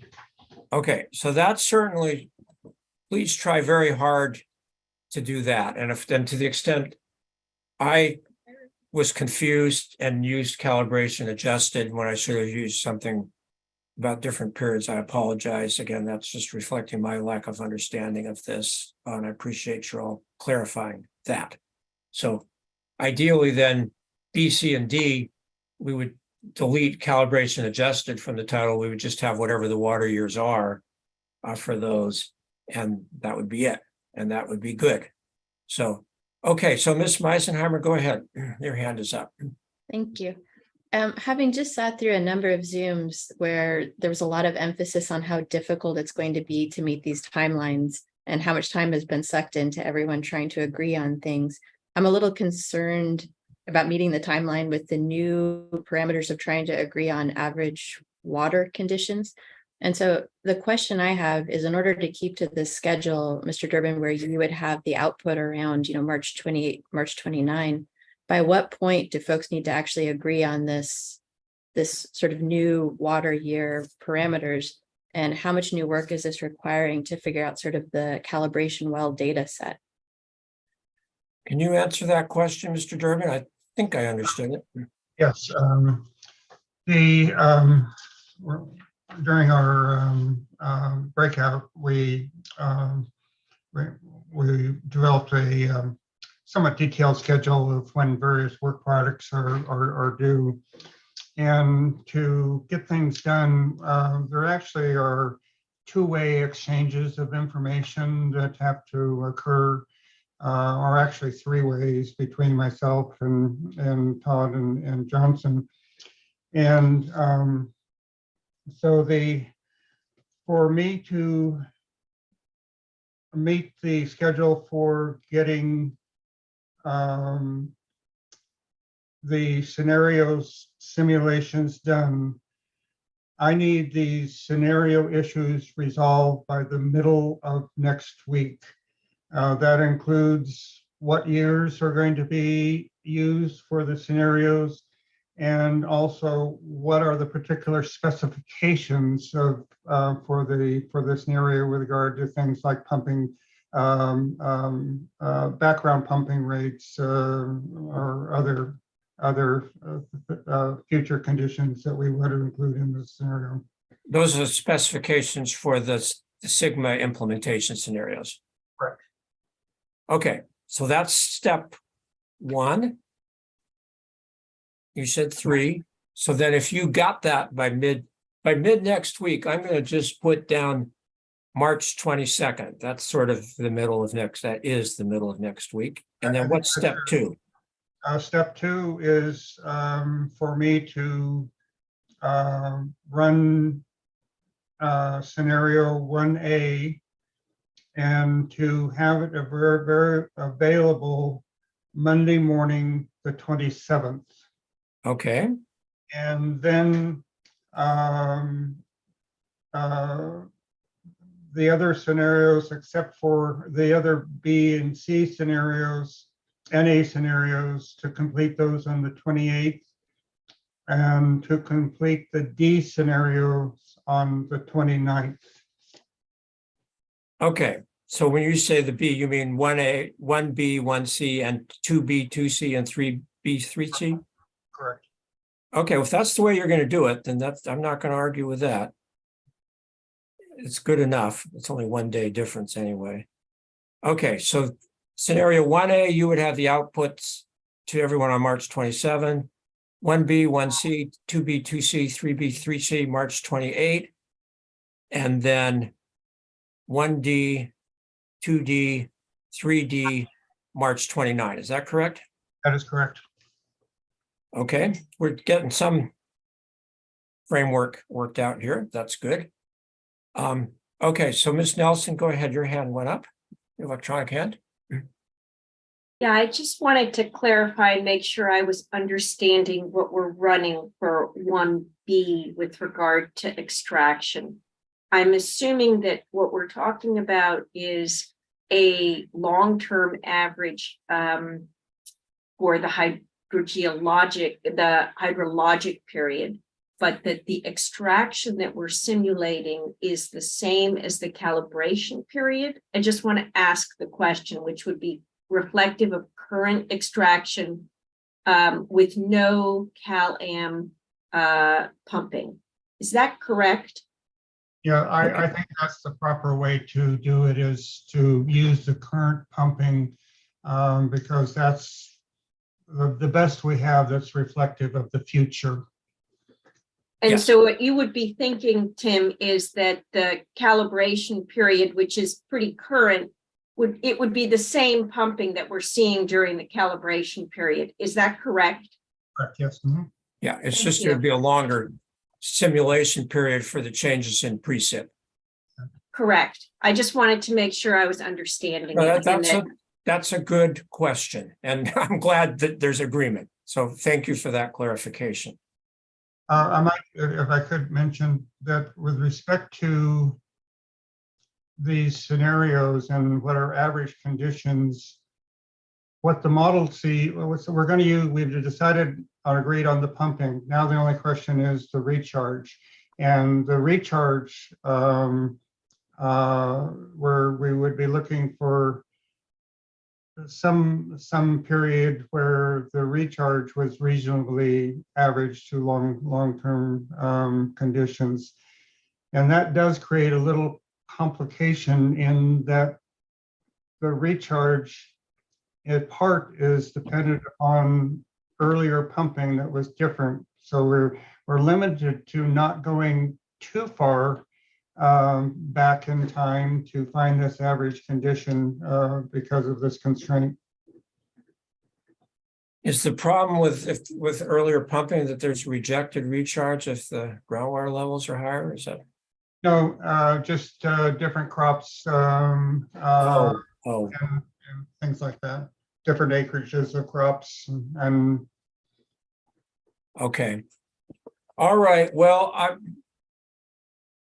Okay, so that's certainly, please try very hard to do that. And if then to the extent I was confused and used calibration adjusted when I should have used something about different periods, I apologize. Again, that's just reflecting my lack of understanding of this. And I appreciate you all clarifying that. So ideally then B, C, and D, we would delete calibration adjusted from the title. We would just have whatever the water years are for those, and that would be it. And that would be good. So, okay, so Ms. Meisenheimer, go ahead. Your hand is up. Thank you. Having just sat through a number of Zooms where there was a lot of emphasis on how difficult it's going to be to meet these timelines and how much time has been sucked into everyone trying to agree on things, I'm a little concerned about meeting the timeline with the new parameters of trying to agree on average water conditions. And so the question I have is, in order to keep to this schedule, Mr. Durbin, where you would have the output around, March 28, March 29, by what point do folks need to actually agree on this sort of new water year parameters? And how much new work is this requiring to figure out sort of the calibration well data set? Can you answer that question, Mr. Durbin? I think I understood it. Yes. During our breakout, we developed a somewhat detailed schedule of when various work products are due. And to get things done, there actually are two-way exchanges of information that have to occur, or actually three ways between myself and Todd and Johnson. And so for me to meet the schedule for getting the scenarios simulations done, I need these scenario issues resolved by the middle of next week. That includes what years are going to be used for the scenarios, and also what are the particular specifications of for the scenario with regard to things like pumping, background pumping rates, or other future conditions that we would include in this scenario. Those are the specifications for the Sigma implementation scenarios. Correct. Okay, so that's step one. You said 3. So then if you got that by mid next week, I'm going to just put down March 22nd. That's sort of the middle of that is the middle of next week. And then what's step 2? Step 2 is for me to run scenario 1A and to have it very available Monday morning, the 27th. Okay. And then the other scenarios, except for the other B and C scenarios, NA scenarios, to complete those on the 28th, and to complete the D scenarios on the 29th. Okay. So when you say the B, you mean 1A, 1B, 1C, and 2B, 2C, and 3B, 3C? Correct. Okay, well, if that's the way you're going to do it, then I'm not going to argue with that. It's good enough. It's only 1 day difference anyway. Okay, so scenario 1A, you would have the outputs to everyone on March 27, 1B, 1C, 2B, 2C, 3B, 3C, March 28, and then 1D, 2D, 3D, March 29. Is that correct? That is correct. Okay, we're getting some framework worked out here. That's good. Okay, so Ms. Nelson, go ahead. Your hand went up, your electronic hand. Yeah, I just wanted to clarify and make sure I was understanding what we're running for 1B with regard to extraction. I'm assuming that what we're talking about is a long-term average for the hydrologic period, but that the extraction that we're simulating is the same as the calibration period. I just want to ask the question, which would be reflective of current extraction with no CalAm pumping. Is that correct? Yeah, I think that's the proper way to do it, is to use the current pumping because that's the best we have that's reflective of the future. And Yes. so what you would be thinking, Tim, is that the calibration period, which is pretty current, would be the same pumping that we're seeing during the calibration period. Is that correct? Correct, yes. Mhm. Yeah, it's Thank just you. going to be a longer simulation period for the changes in precip. Correct. I just wanted to make sure I was understanding No, it. and that- that's a good question, and I'm glad that there's agreement. So thank you for that clarification. I might, if I could mention that with respect to these scenarios and what are average conditions, what the models see, we're going to use, we've decided or agreed on the pumping. Now the only question is the recharge. And the recharge, where we would be looking for some period where the recharge was reasonably average to long-term conditions. And that does create a little complication in that the recharge in part is dependent on earlier pumping that was different. So we're limited to not going too far back in time to find this average condition because of this constraint. Is the problem with earlier pumping that there's rejected recharge if the groundwater levels are higher? Is that? No, just different crops Oh, and things like that. Different acreages of crops and okay. All right. Well,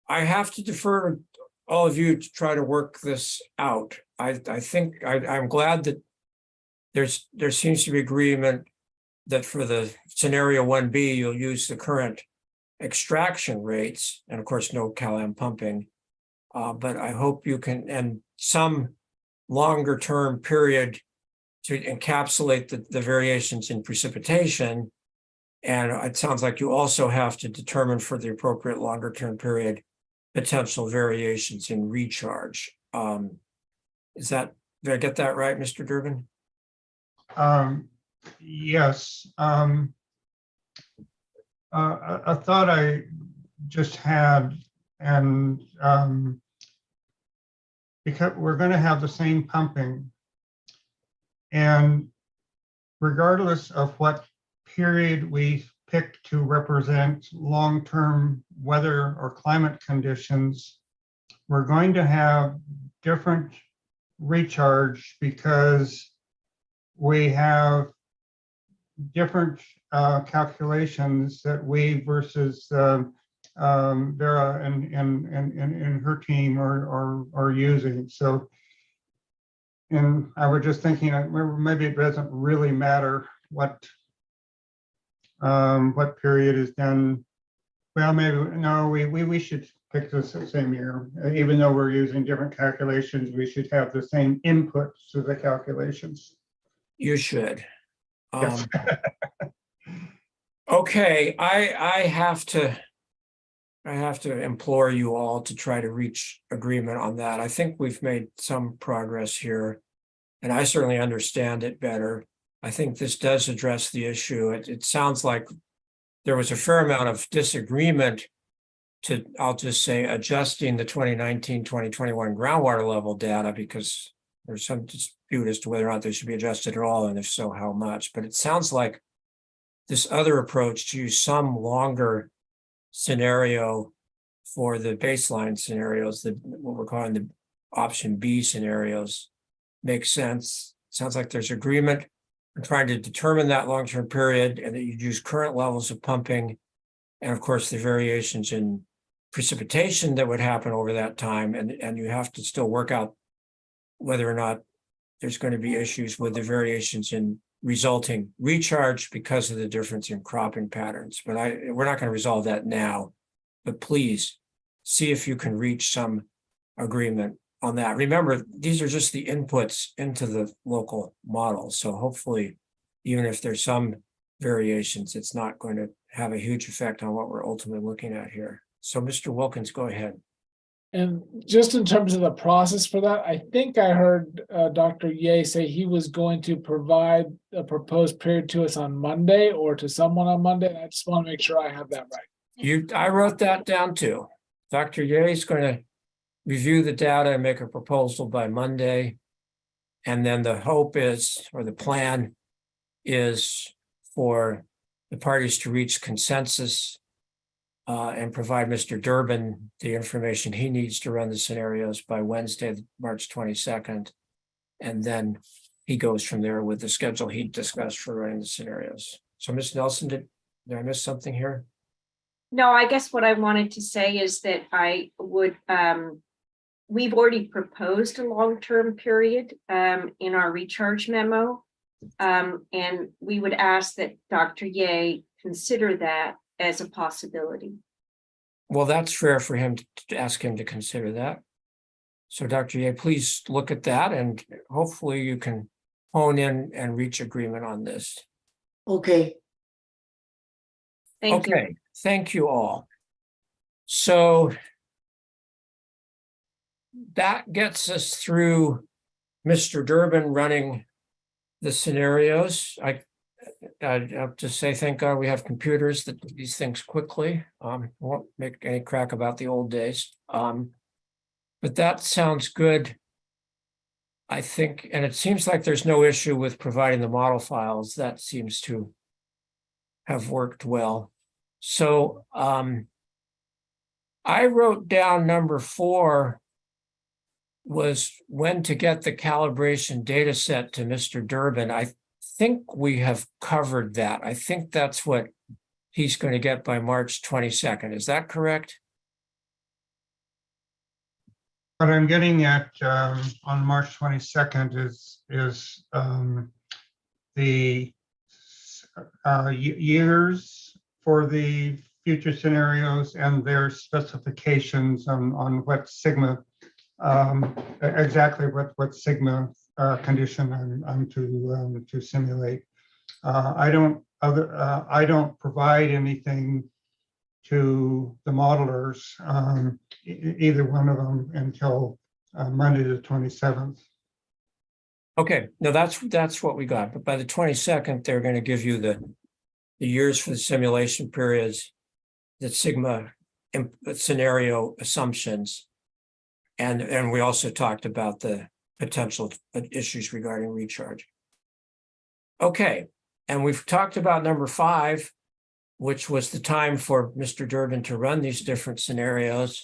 I have to defer to all of you to try to work this out. I think I'm glad that there seems to be agreement that for the scenario 1B, you'll use the current extraction rates, and of course, no CalAm pumping. But I hope you can, and some longer term period to encapsulate the variations in precipitation. And it sounds like you also have to determine for the appropriate longer term period potential variations in recharge. Did I get that right, Mr. Durbin? yes. A thought I just had, and because we're going to have the same pumping, and regardless of what period we pick to represent long-term weather or climate conditions, we're going to have different recharge because we have different calculations that we versus Vera and her team are using. So, and I was just thinking, maybe it doesn't really matter what period is done. Well, maybe no. We should pick the same year, even though we're using different calculations. We should have the same inputs to the calculations. You should. Yes. Okay, I have to implore you all to try to reach agreement on that. I think we've made some progress here, and I certainly understand it better. I think this does address the issue. It sounds like there was a fair amount of disagreement to, I'll just say, adjusting the 2019-2021 groundwater level data, because there's some dispute as to whether or not they should be adjusted at all, and if so, how much. But it sounds like this other approach to use some longer scenario for the baseline scenarios, what we're calling the option B scenarios, makes sense. Sounds like there's agreement in trying to determine that long-term period, and that you use current levels of pumping, and of course the variations in precipitation that would happen over that time, and you have to still work out whether or not there's going to be issues with the variations in resulting recharge because of the difference in cropping patterns. But we're not going to resolve that now, but please see if you can reach some agreement on that. Remember, these are just the inputs into the local model. So hopefully, even if there's some variations, it's not going to have a huge effect on what we're ultimately looking at here. So Mr. Wilkins, go ahead. And just in terms of the process for that, I think I heard Dr. Ye say he was going to provide a proposed period to us on Monday, or to someone on Monday. And I just want to make sure I have that right. I wrote that down too. Dr. Ye is going to review the data and make a proposal by Monday. And then the hope is, or the plan is, for the parties to reach consensus and provide Mr. Durbin the information he needs to run the scenarios by Wednesday, March 22nd. And then he goes from there with the schedule he discussed for running the scenarios. So Ms. Nelson, did I miss something here? No, I guess what I wanted to say is that I would, we've already proposed a long-term period in our recharge memo. And we would ask that Dr. Ye consider that as a possibility. Well, that's fair for him to ask him to consider that. So Dr. Ye, please look at that, and hopefully you can hone in and reach agreement on this. Okay. Thank you. Okay, thank you all. So that gets us through Mr. Durbin running the scenarios. I'll just say, thank God we have computers that do these things quickly. Won't make any crack about the old days. But that sounds good. I think, and it seems like there's no issue with providing the model files. That seems to have worked well. So I wrote down number 4 was when to get the calibration data set to Mr. Durbin. I think we have covered that. I think that's what he's going to get by March 22nd. Is that correct? What I'm getting at on March 22nd is the years for the future scenarios and their specifications on what sigma, exactly what sigma condition I'm to simulate. I don't provide anything to the modelers, either one of them, until Monday the 27th. Okay, no, that's what we got. But by the 22nd, they're going to give you the years for the simulation periods, the sigma scenario assumptions, and we also talked about the potential issues regarding recharge. Okay, and we've talked about number 5, which was the time for Mr. Durbin to run these different scenarios.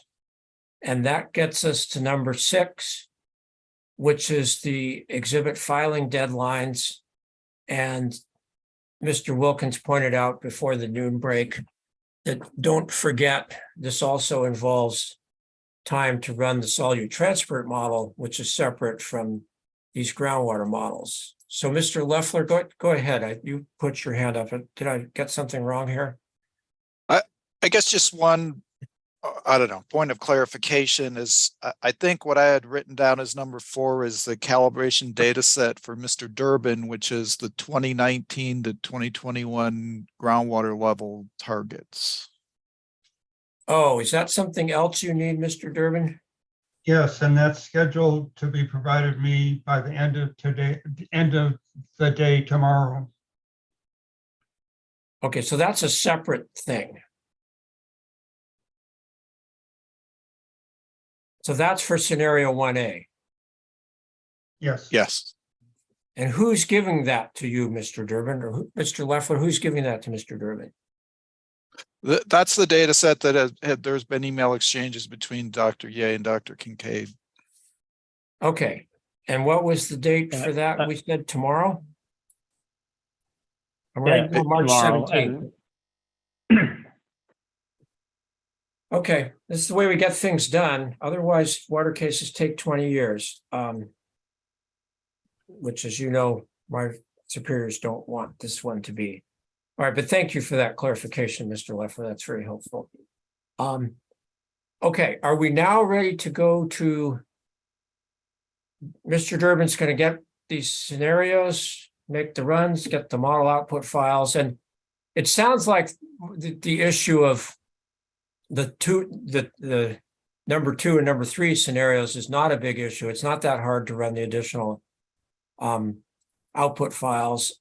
And that gets us to number 6, which is the exhibit filing deadlines. And Mr. Wilkins pointed out before the noon break that don't forget, this also involves time to run the solute transport model, which is separate from these groundwater models. So Mr. Leffler, go ahead. You put your hand up. Did I get something wrong here? I guess just one, I don't know, point of clarification is I think what I had written down as number 4 is the calibration data set for Mr. Durbin, which is the 2019 to 2021 groundwater level targets. Oh, is that something else you need, Mr. Durbin? Yes, and that's scheduled to be provided me by the end of the day tomorrow. Okay, so that's a separate thing. So that's for scenario 1A. Yes. Yes. And who's giving that to you, Mr. Durbin, or Mr. Leffler? Who's giving that to Mr. Durbin? That's the data set that there's been email exchanges between Dr. Ye and Dr. Kincaid. Okay, and what was the date for that? We said tomorrow? I'm Yeah, right now, March tomorrow, 17th. Okay, this is the way we get things done. Otherwise, water cases take 20 years. Which, as you know, my superiors don't want this one to be. All right, but thank you for that clarification, Mr. Leffler. That's very helpful. Okay, are we now ready to go to Mr. Durbin's going to get these scenarios, make the runs, get the model output files, and it sounds like the issue of the number 2 and number 3 scenarios is not a big issue. It's not that hard to run the additional output files.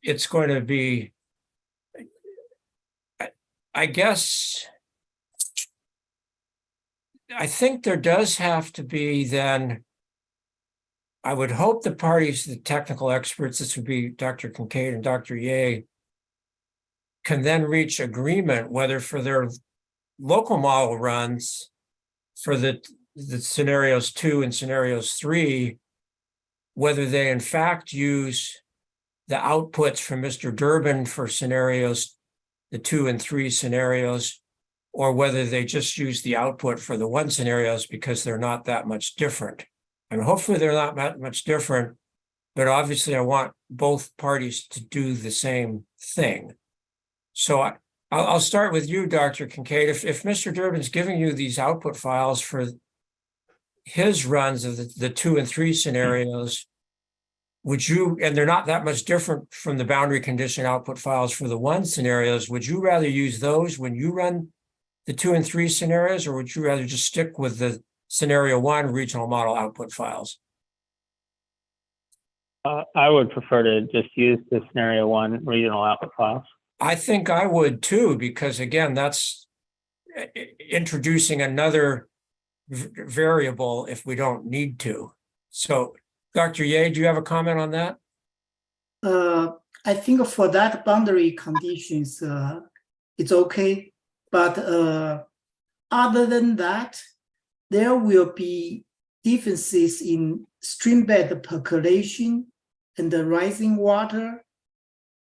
It's going to be, I guess, I think there does have to be then, I would hope the parties, the technical experts, this would be Dr. Kincaid and Dr. Ye, can then reach agreement whether for their local model runs for the scenarios 2 and scenarios 3, whether they in fact use the outputs from Mr. Durbin for scenarios, the 2 and 3 scenarios, or whether they just use the output for the 1 scenarios because they're not that much different. And hopefully they're not that much different, but obviously I want both parties to do the same thing. So I'll start with you, Dr. Kincaid. If Mr. Durbin's giving you these output files for his runs of the 2 and 3 scenarios, would you, and they're not that much different from the boundary condition output files for the 1 scenarios, would you rather use those when you run the 2 and 3 scenarios, or would you rather just stick with the scenario 1 regional model output files? I would prefer to just use the scenario 1 regional output files. I think I would too, because again, that's introducing another variable if we don't need to. So, Dr. Ye, do you have a comment on that? I think for that boundary conditions, it's okay. But other than that, there will be differences in stream bed percolation and the rising water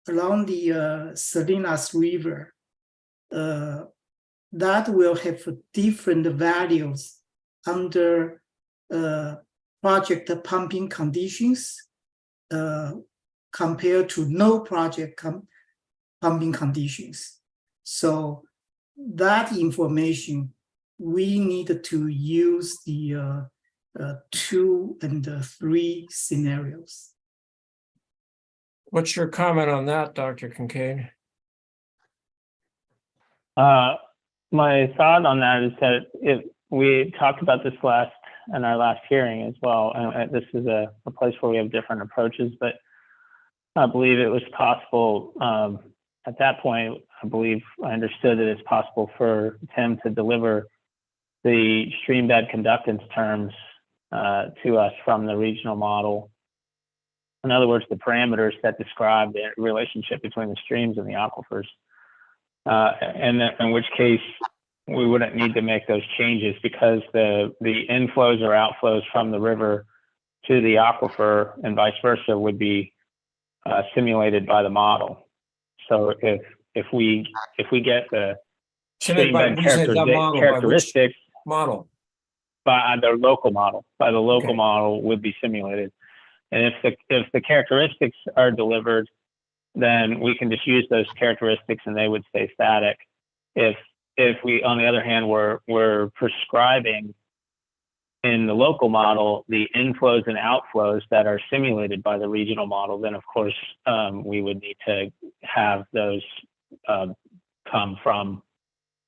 along the Salinas River. That will have different values under project pumping conditions compared to no project pumping conditions. So that information, we need to use the 2 and 3 scenarios. What's your comment on that, Dr. Kincaid? My thought on that is that we talked about this in our last hearing as well, and this is a place where we have different approaches, but I believe it was possible at that point. I believe I understood that it's possible for Tim to deliver the stream bed conductance terms to us from the regional model. In other words, the parameters that describe the relationship between the streams and the aquifers. And in which case we wouldn't need to make those changes because the inflows or outflows from the river to the aquifer and vice versa would be simulated by the model. So if we get the stream bed characteristics model by the local model would be simulated, and if the characteristics are delivered, then we can just use those characteristics and they would stay static. If we, on the other hand, we're prescribing in the local model the inflows and outflows that are simulated by the regional model, then of course we would need to have those come from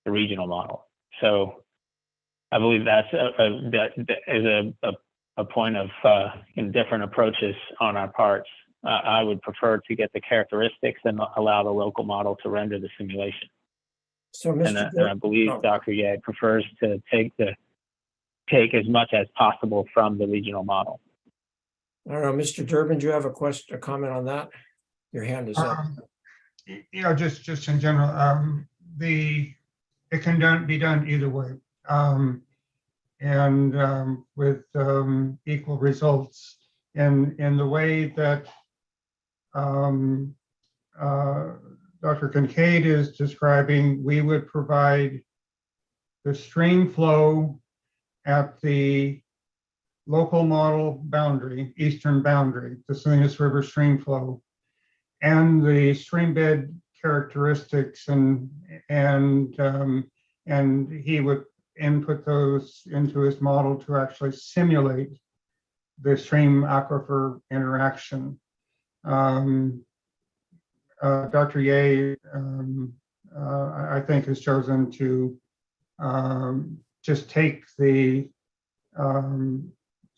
the regional model. So I believe that is a point of different approaches on our parts. I would prefer to get the characteristics and allow the local model to render the simulation. So, and I believe Dr. Ye prefers to take as much as possible from the regional model. I don't know, Mr. Durbin, do you have a comment on that? Your hand is up. Just in general, it can be done either way, and with equal results. In the way that Dr. Kincaid is describing, we would provide the stream flow at the local model boundary, eastern boundary, the Salinas River stream flow, and the stream bed characteristics, and he would input those into his model to actually simulate the stream aquifer interaction. Dr. Ye, I think, has chosen to just take the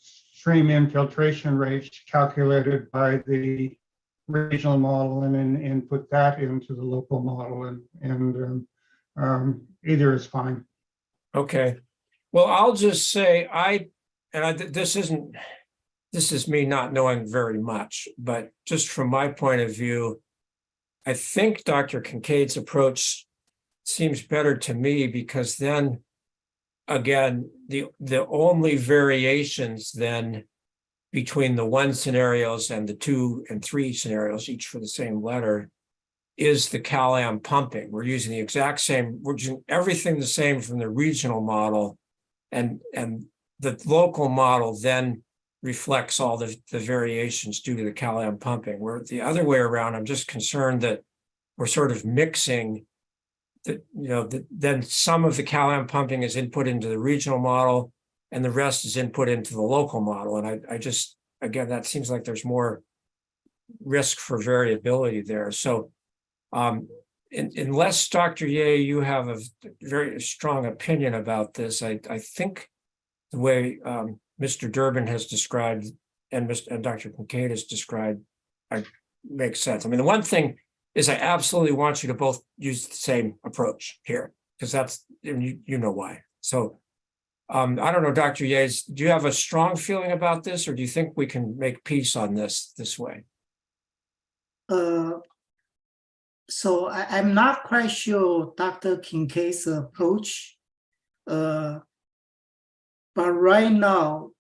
stream infiltration rates calculated by the regional model and then input that into the local model, and either is fine. Okay, well, I'll just say this is me not knowing very much, but just from my point of view, I think Dr. Kincaid's approach seems better to me, because then, again, the only variations then between the 1 scenarios and the 2 and 3 scenarios, each for the same letter, is the Cal-Am pumping. We're using the exact same, we're using everything the same from the regional model, and the local model then reflects all the variations due to the Cal-Am pumping. Where the other way around, I'm just concerned that we're sort of mixing then some of the Cal-Am pumping is input into the regional model and the rest is input into the local model. And I just, again, that seems like there's more risk for variability there. So unless Dr. Ye, you have a very strong opinion about this, I think the way Mr. Durbin has described and Dr. Kincaid has described, makes sense. I mean, the one thing is I absolutely want you to both use the same approach here, because that's, and you know why. So I don't know, Dr. Yates, do you have a strong feeling about this, or do you think we can make peace on this way? So I'm not quite sure Dr. Kincaid's approach, but right now,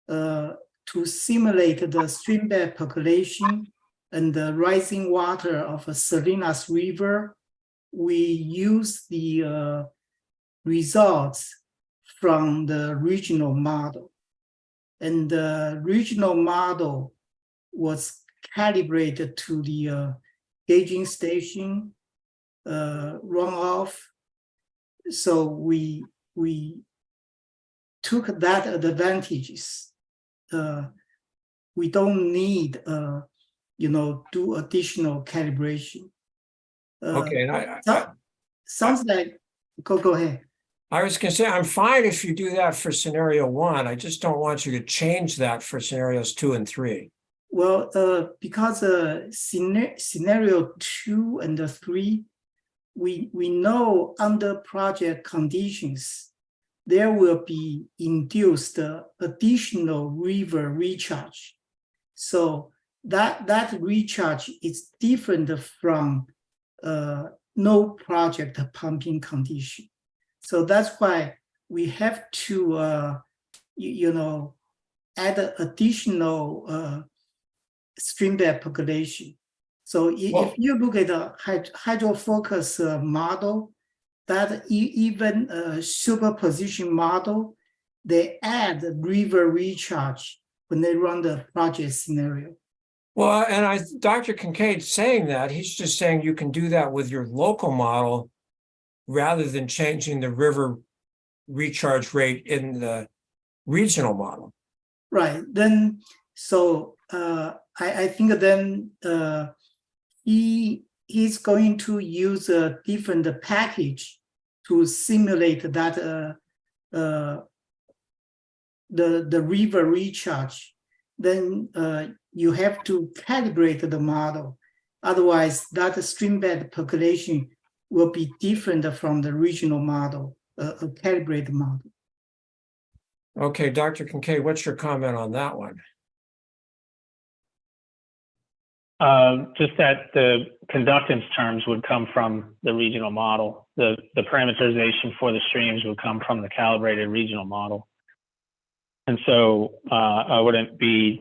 to simulate the streambed population and the rising water of a Salinas River, we use the results from the regional model. And the regional model was calibrated to the gauging station runoff. So we took that advantages. We don't need, do additional calibration. Okay, and Sounds like, go ahead. I was going to say, I'm fine if you do that for scenario 1. I just don't want you to change that for scenarios 2 and 3. Well, because scenario 2 and 3, we know under project conditions, there will be induced additional river recharge. So that recharge is different from no project pumping condition. So that's why we have to, add additional streambed population. So if you look at the hydrofocus model, that even superposition model, they add river recharge when they run the project scenario. Well, and Dr. Kincaid saying that, he's just saying you can do that with your local model rather than changing the river recharge rate in the regional model. Right. Then, so I think then he's going to use a different package to simulate that the river recharge. Then you have to calibrate the model. Otherwise, that streambed population will be different from the regional model, a calibrated model. Okay, Dr. Kincaid, what's your comment on that one? Just that the conductance terms would come from the regional model. The parameterization for the streams would come from the calibrated regional model. And so I wouldn't be,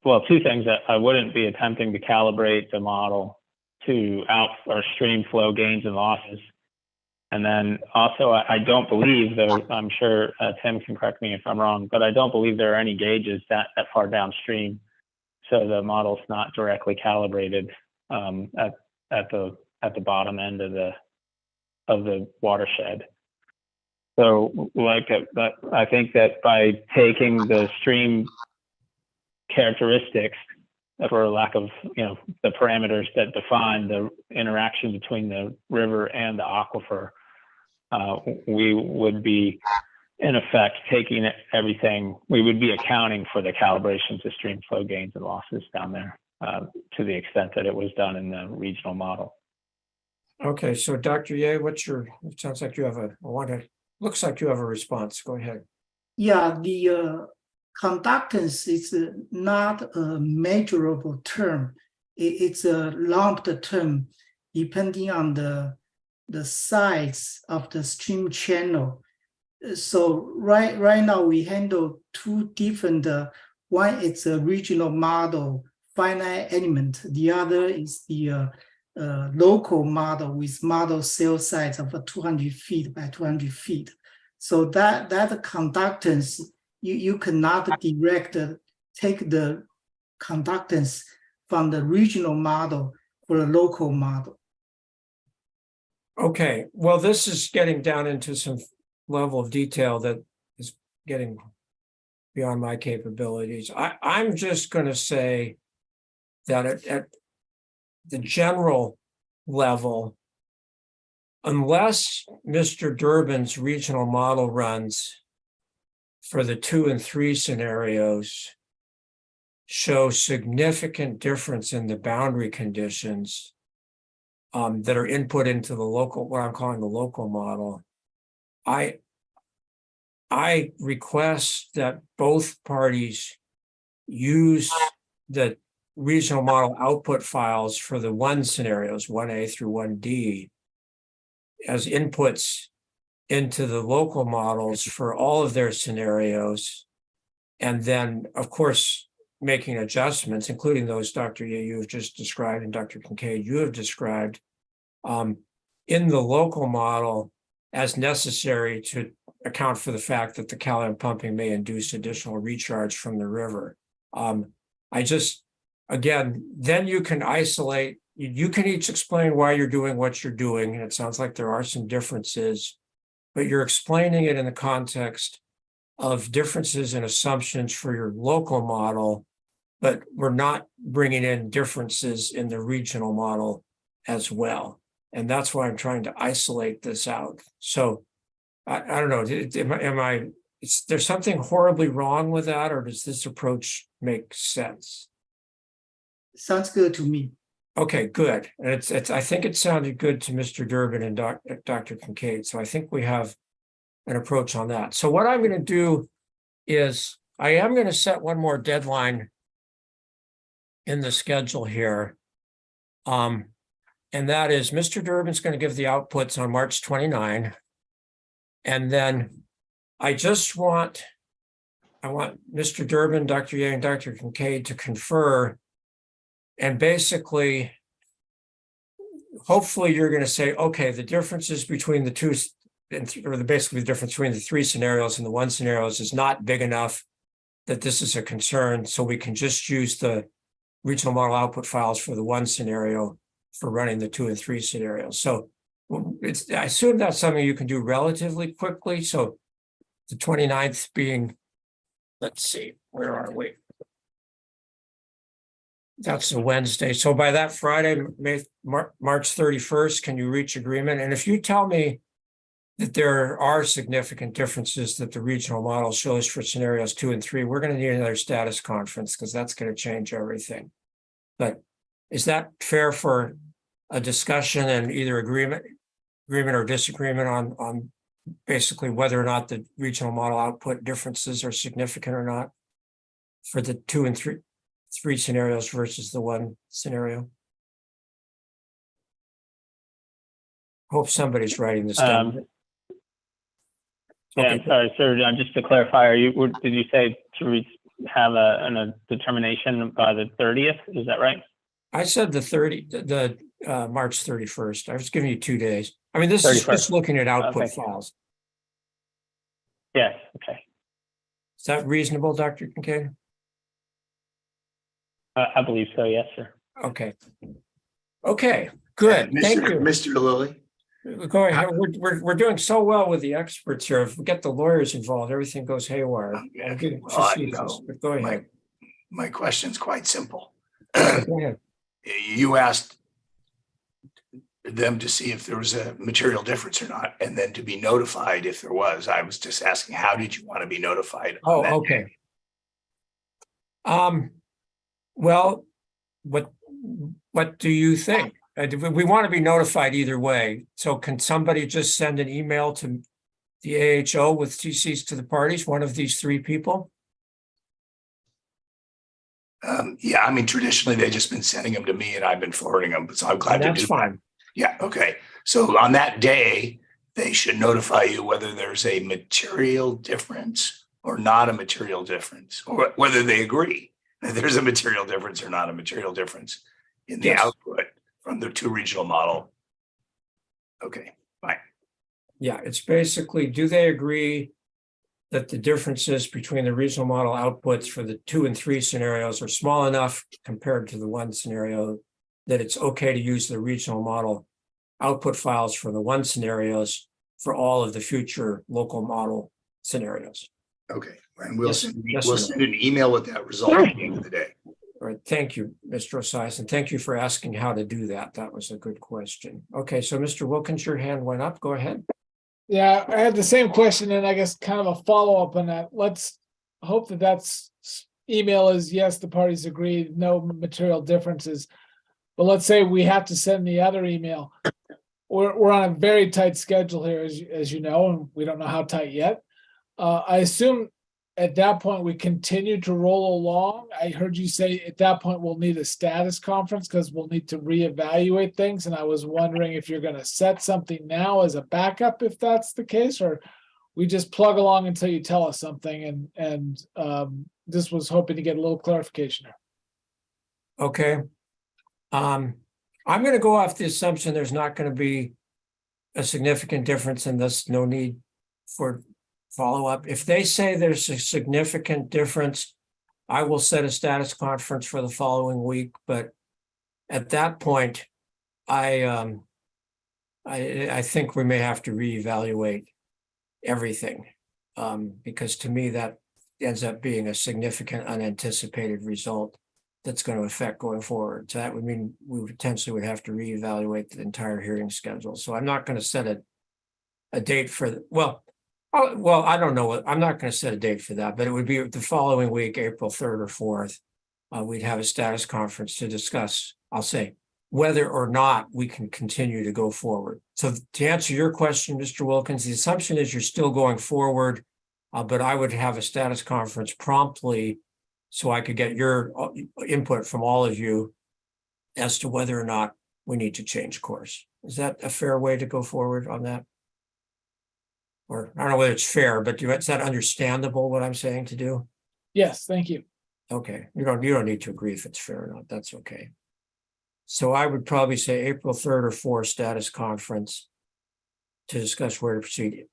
well, two things. That I wouldn't be attempting to calibrate the model to out or stream flow gains and losses. And then also, I don't believe, though I'm sure Tim can correct me if I'm wrong, but I don't believe there are any gauges that far downstream. So the model's not directly calibrated at the bottom end of the watershed. So I think that by taking the stream characteristics, for lack of the parameters that define the interaction between the river and the aquifer, we would be in effect taking everything. We would be accounting for the calibrations of stream flow gains and losses down there to the extent that it was done in the regional model. Okay, so Dr. Ye, it sounds like you have looks like you have a response. Go ahead. Yeah, the conductance is not a measurable term. It's a lumped term depending on the size of the stream channel. So right now we handle two different, one is a regional model, finite element. The other is the local model with model cell size of 200 feet by 200 feet. So that conductance, you cannot take the conductance from the regional model for a local model. Okay, well, this is getting down into some level of detail that is getting beyond my capabilities. I'm just going to say that at the general level, unless Mr. Durbin's regional model runs for the 2 and 3 scenarios, show significant difference in the boundary conditions that are input into the local, what I'm calling the local model, I request that both parties use the regional model output files for the one scenarios, 1A through 1D, as inputs into the local models for all of their scenarios. And then, of course, making adjustments, including those, Dr. Ye, you have just described, and Dr. Kincaid, you have described, in the local model as necessary to account for the fact that the Calian pumping may induce additional recharge from the river. I just, again, then you can isolate, you can each explain why you're doing what you're doing, and it sounds like there are some differences, but you're explaining it in the context of differences in assumptions for your local model, but we're not bringing in differences in the regional model as well. And that's why I'm trying to isolate this out. So I don't know, is there something horribly wrong with that, or does this approach make sense? Sounds good to me. Okay, good. And I think it sounded good to Mr. Durbin and Dr. Kincaid. So I think we have an approach on that. So what I'm going to do is I am going to set one more deadline in the schedule here. And that is Mr. Durbin's going to give the outputs on March 29. And then I want Mr. Durbin, Dr. Ye, and Dr. Kincaid to confer. And basically, hopefully you're going to say, okay, the differences between the two, or basically the difference between the three scenarios and the one scenarios is not big enough that this is a concern. So we can just use the regional model output files for the one scenario for running the 2 and 3 scenarios. So I assume that's something you can do relatively quickly. So the 29th being, let's see, where are we? That's a Wednesday. So by that Friday, March 31st, can you reach agreement? And if you tell me that there are significant differences that the regional model shows for scenarios 2 and 3, we're going to need another status conference because that's going to change everything. But is that fair for a discussion and either agreement or disagreement on basically whether or not the regional model output differences are significant or not for the 2 and 3 scenarios versus the one scenario? Hope somebody's writing this down. Yeah, sorry, sir. Just to clarify, did you say to have a determination by the 30th? Is that right? I said the March 31st. I was giving you 2 days. I mean, this is just looking at output files. Yes. Okay. Is that reasonable, Dr. Kincaid? I believe so. Yes, sir. Okay. Okay. Good. Thank you, Mr. Lilly. Go ahead. We're doing so well with the experts here. If we get the lawyers involved, everything goes haywire. But go ahead. My question's quite simple. Go ahead. You asked them to see if there was a material difference or not, and then to be notified if there was. I was just asking, how did you want to be notified? Oh, okay. Well, what do you think? We want to be notified either way. So can somebody just send an email to the AHO with CCs to the parties, one of these 3 people? Yeah, I mean, traditionally they've just been sending them to me and I've been forwarding them, so I'm glad to do that. That's fine. Yeah, okay. So on that day, they should notify you whether there's a material difference or not a material difference, or whether they agree that there's a material difference or not a material difference in the output from the 2 regional model. Okay, fine. Yeah, it's basically, do they agree that the differences between the regional model outputs for the 2 and 3 scenarios are small enough compared to the 1 scenario that it's okay to use the regional model output files for the 1 scenarios for all of the future local model scenarios? Okay, and we'll send an email with that result at the end of the day. All right, thank you, Mr. Osias, and thank you for asking how to do that. That was a good question. Okay, so Mr. Wilkins, your hand went up. Go ahead. Yeah, I had the same question, and I guess kind of a follow-up on that. Let's hope that that's email is, yes, the parties agreed, no material differences. But let's say we have to send the other email. We're on a very tight schedule here, as you know, and we don't know how tight yet. I assume at that point we continue to roll along. I heard you say at that point we'll need a status conference because we'll need to reevaluate things. And I was wondering if you're going to set something now as a backup, if that's the case, or we just plug along until you tell us something. And this was hoping to get a little clarification there. Okay. I'm going to go off the assumption there's not going to be a significant difference in this, no need for follow-up. If they say there's a significant difference, I will set a status conference for the following week. But at that point, I think we may have to reevaluate everything, because to me that ends up being a significant unanticipated result that's going to affect going forward. So that would mean we potentially would have to reevaluate the entire hearing schedule. So I'm not going to set a date for I don't know. I'm not going to set a date for that, but it would be the following week, April 3rd or 4th. We'd have a status conference to discuss, I'll say, whether or not we can continue to go forward. So to answer your question, Mr. Wilkins, the assumption is you're still going forward, but I would have a status conference promptly so I could get your input from all of you as to whether or not we need to change course. Is that a fair way to go forward on that? Or I don't know whether it's fair, but is that understandable what I'm saying to do? Yes, thank you. Okay, you don't need to agree if it's fair or not. That's okay. So I would probably say April 3rd or 4th status conference to discuss where to proceed.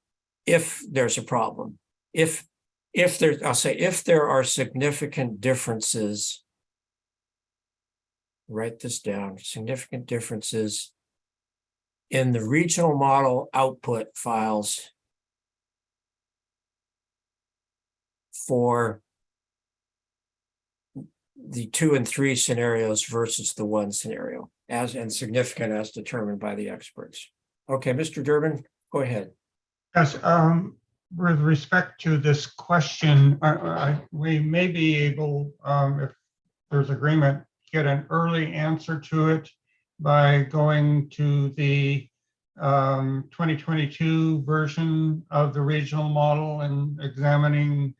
If there's a problem, if there are significant differences, write this down, significant differences in the regional model output files for the 2 and 3 scenarios versus the 1 scenario, and significant as determined by the experts. Okay, Mr. Durbin, go ahead. Yes, with respect to this question, we may be able, if there's agreement, get an early answer to it by going to the 2022 version of the regional model and examining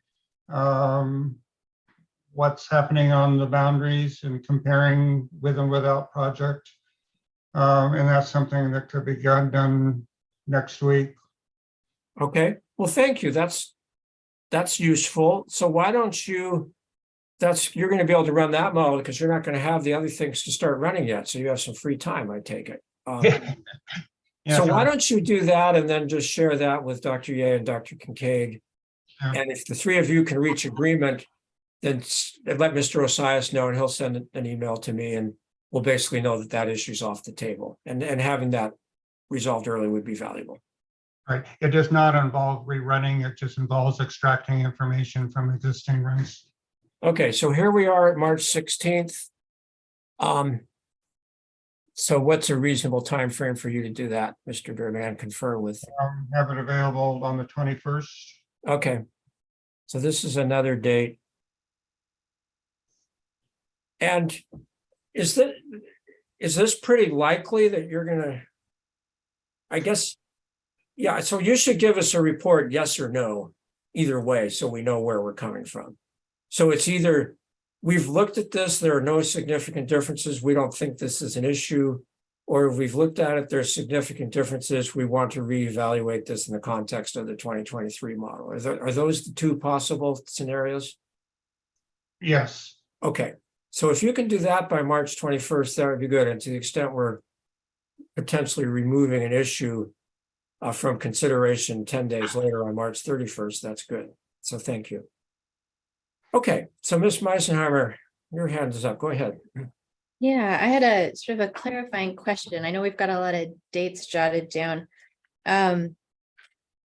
what's happening on the boundaries and comparing with and without project. And that's something that could be done next week. Okay, well, thank you. That's useful. So why don't you're going to be able to run that model because you're not going to have the other things to start running yet. So you have some free time, I take it. So why don't you do that and then just share that with Dr. Ye and Dr. Kincaid. Yeah. And if the three of you can reach agreement, then let Mr. Osias know and he'll send an email to me and we'll basically know that issue's off the table. And having that resolved early would be valuable. Right. It does not involve rerunning. It just involves extracting information from existing runs. Okay, so here we are at March 16th. So what's a reasonable time frame for you to do that, Mr. Durbin? Confer with. Have it available on the 21st. Okay, so this is another date. And is this pretty likely that you're gonna, I guess, yeah, so you should give us a report, yes or no, either way, so we know where we're coming from. So it's either we've looked at this, there are no significant differences, we don't think this is an issue, or if we've looked at it, there's significant differences, we want to reevaluate this in the context of the 2023 model. Are those the two possible scenarios? Yes. Okay, so if you can do that by March 21st, that would be good. And to the extent we're potentially removing an issue from consideration 10 days later on March 31st, that's good. So thank you. Okay, so Ms. Meisenheimer, your hand is up. Go ahead. Yeah, I had a sort of a clarifying question. I know we've got a lot of dates jotted down. And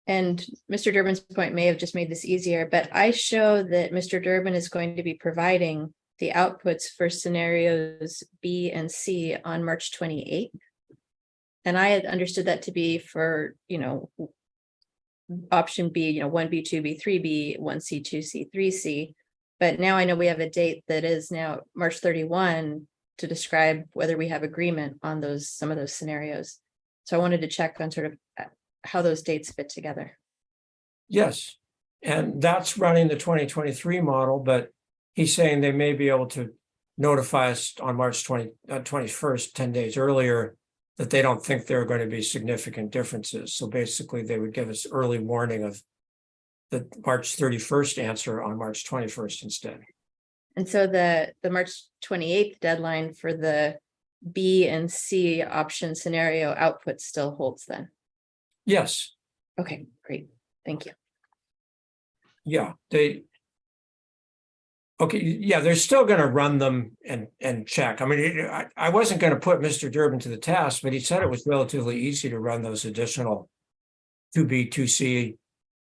Mr. Durbin's point may have just made this easier, but I show that Mr. Durbin is going to be providing the outputs for scenarios B and C on March 28th. And I had understood that to be for, option B, 1B, 2B, 3B, 1C, 2C, 3C. But now I know we have a date that is now March 31 to describe whether we have agreement on some of those scenarios. So I wanted to check on sort of how those dates fit together. Yes, and that's running the 2023 model, but he's saying they may be able to notify us on March 21st, 10 days earlier, that they don't think there are going to be significant differences. So basically, they would give us early warning of the March 31st answer on March 21st instead. And so the March 28th deadline for the B and C option scenario output still holds then? Yes, Okay, great. Thank you. yeah, okay, yeah, they're still going to run them and check. I mean, I wasn't going to put Mr. Durbin to the task, but he said it was relatively easy to run those additional 2B, 2C,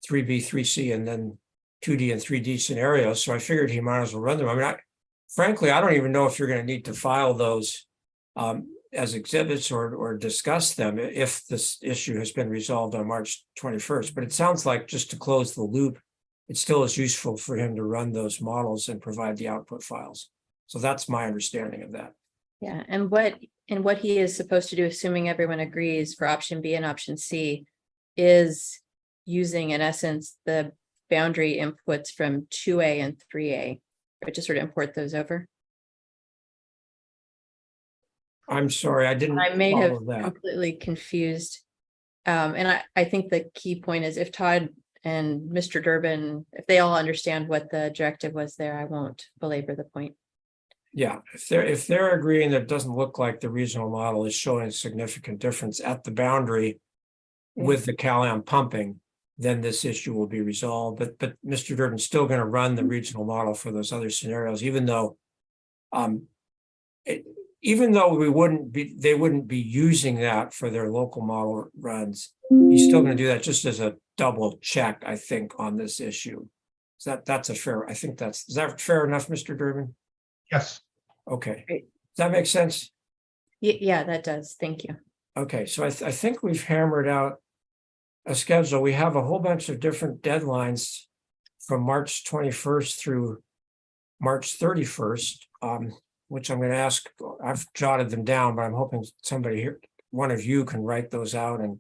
3B, 3C, and then 2D and 3D scenarios. So I figured he might as well run them. I mean, frankly, I don't even know if you're going to need to file those as exhibits or discuss them if this issue has been resolved on March 21st. But it sounds like, just to close the loop, it still is useful for him to run those models and provide the output files. So that's my understanding of that. Yeah, and what he is supposed to do, assuming everyone agrees for option B and option C, is using, in essence, the boundary inputs from 2A and 3A, right, to sort of import those over. I'm sorry, I didn't I may have follow that. completely confused. And I think the key point is, if Todd and Mr. Durbin, if they all understand what the directive was there, I won't belabor the point. Yeah, if they're agreeing that it doesn't look like the regional model is showing a significant difference at the boundary with the CalAm pumping, then this issue will be resolved. But Mr. Durbin's still going to run the regional model for those other scenarios, even though they wouldn't be using that for their local model runs. He's still going to do that just as a double check, I think, on this issue. So that's a fair, I think is that fair enough, Mr. Durbin? Yes. Okay. Great. Does that make sense? Yeah, that does. Thank you. Okay, so I think we've hammered out a schedule. We have a whole bunch of different deadlines from March 21st through March 31st, which I'm going to ask, I've jotted them down, but I'm hoping somebody here, one of you, can write those out and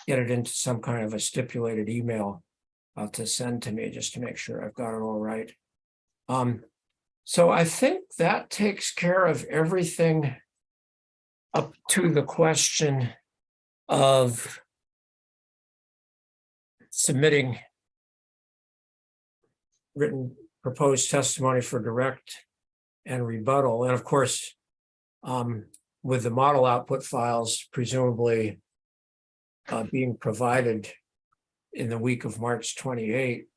get it into some kind of a stipulated email to send to me, just to make sure I've got it all right. So I think that takes care of everything up to the question of submitting written proposed testimony for direct and rebuttal. And of course, with the model output files presumably being provided in the week of March 28,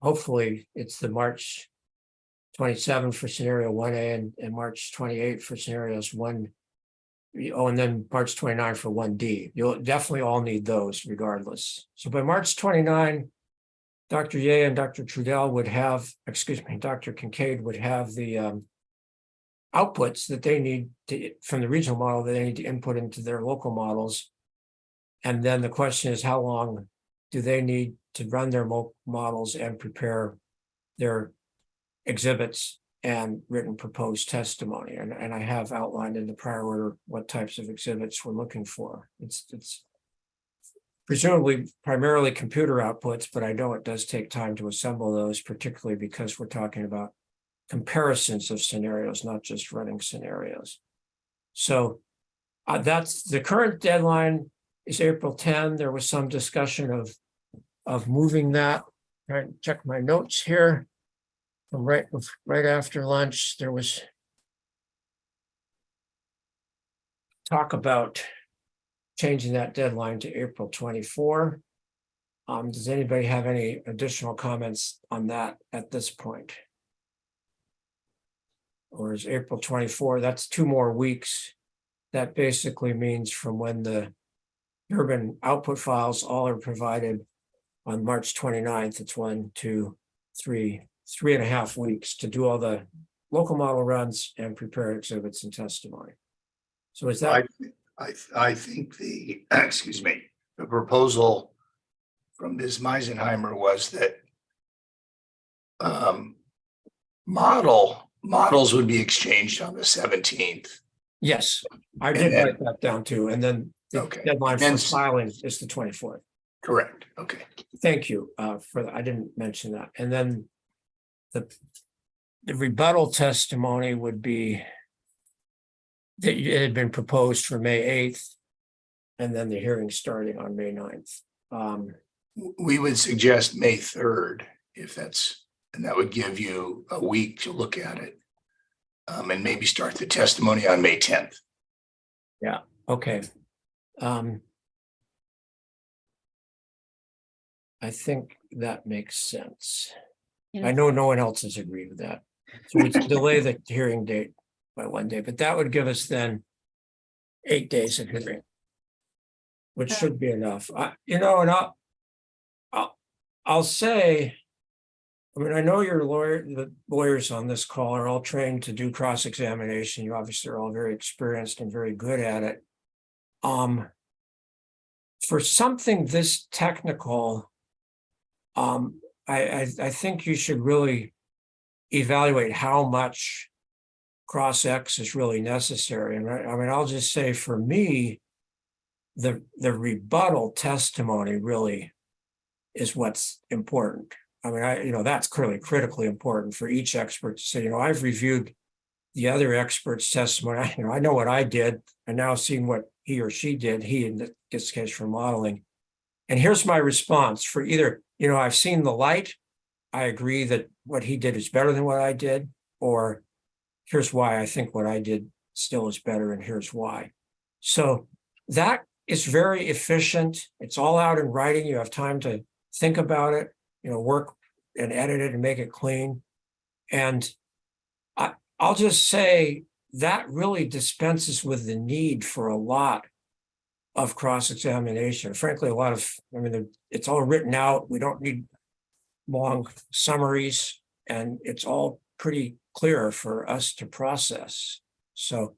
hopefully it's the March 27 for scenario 1A and March 28 for scenarios 1. Oh, and then March 29 for 1D. You'll definitely all need those regardless. So by March 29, Dr. Ye and Dr. Trudell would have, Dr. Kincaid would have the outputs that they need from the regional model that they need to input into their local models. And then the question is, how long do they need to run their models and prepare their exhibits and written proposed testimony? And I have outlined in the prior order what types of exhibits we're looking for. It's presumably primarily computer outputs, but I know it does take time to assemble those, particularly because we're talking about comparisons of scenarios, not just running scenarios. So that's the current deadline is April 10. There was some discussion of moving that. Trying to check my notes here. From right after lunch, there was talk about changing that deadline to April 24. Does anybody have any additional comments on that at this point? Or is April 24, that's 2 more weeks. That basically means from when the urban output files all are provided on March 29th, it's 1, 2, 3, 3.5 weeks to do all the local model runs and prepare exhibits and testimony. So is that? I think the, excuse me, the proposal from Ms. Meisenheimer was that models would be exchanged on the 17th. Yes, I And did then- write that down too. And then the Okay. deadline for And- filing is the 24th. Correct. Okay. Thank you for that. I didn't mention that. And then the rebuttal testimony would be that it had been proposed for May 8th, and then the hearing starting on May 9th. We would suggest May 3rd, and that would give you a week to look at it. And maybe start the testimony on May 10th. Okay. I think that makes sense. Yeah. I know no one else has agreed with that. So we can delay the hearing date by 1 day, but that would give us then 8 days of hearing, which should be enough. I'll say, I mean, I know the lawyers on this call are all trained to do cross-examination. You obviously are all very experienced and very good at it. For something this technical, I think you should really evaluate how much cross-ex is really necessary. And I mean, I'll just say for me, the rebuttal testimony really is what's important. I mean, that's clearly critically important for each expert to say, I've reviewed the other expert's testimony. I know what I did. I now seen what he or she did, he in this case for modeling. And here's my response for either, I've seen the light. I agree that what he did is better than what I did, or here's why I think what I did still is better, and here's why. So that is very efficient. It's all out in writing. You have time to think about it, work and edit it and make it clean. And I'll just say that really dispenses with the need for a lot of cross-examination. Frankly, it's all written out. We don't need long summaries, and it's all pretty clear for us to process. So,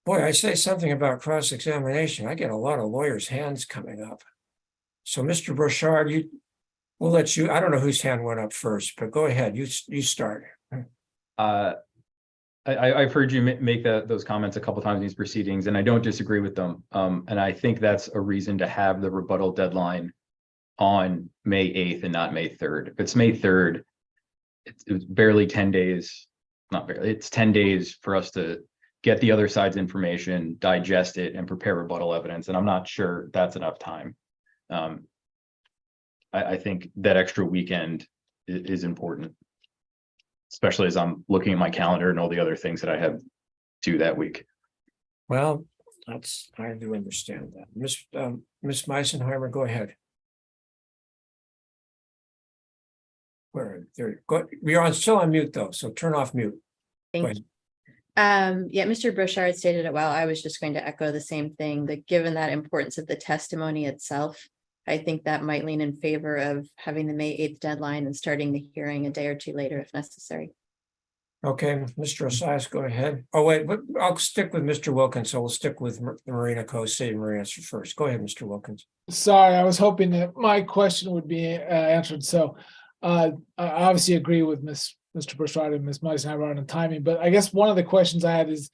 boy, I say something about cross-examination, I get a lot of lawyers' hands coming up. So, Mr. Brochard, we'll let you, I don't know whose hand went up first, but go ahead, you start. I've heard you make those comments a couple times in these proceedings, and I don't disagree with them. And I think that's a reason to have the rebuttal deadline on May 8th and not May 3rd. If it's May 3rd, it's barely 10 days, not barely, it's 10 days for us to get the other side's information, digest it, and prepare rebuttal evidence. And I'm not sure that's enough time. I think that extra weekend is important, especially as I'm looking at my calendar and all the other things that I have to that week. Well, I do understand that. Ms. Meisenheimer, go ahead. You're still on mute though, so turn off mute. Thank you. Yeah, Mr. Brochard stated it well. I was just going to echo the same thing, that given that importance of the testimony itself, I think that might lean in favor of having the May 8th deadline and starting the hearing a day or two later if necessary. Okay, Mr. Osias, go ahead. Oh, wait, but I'll stick with Mr. Wilkins, so we'll stick with the Marina Coast City Marina first. Go ahead, Mr. Wilkins. Sorry, I was hoping that my question would be answered. So I obviously agree with Mr. Burchard and Ms. Meisenheimer on the timing, but I guess one of the questions I had is,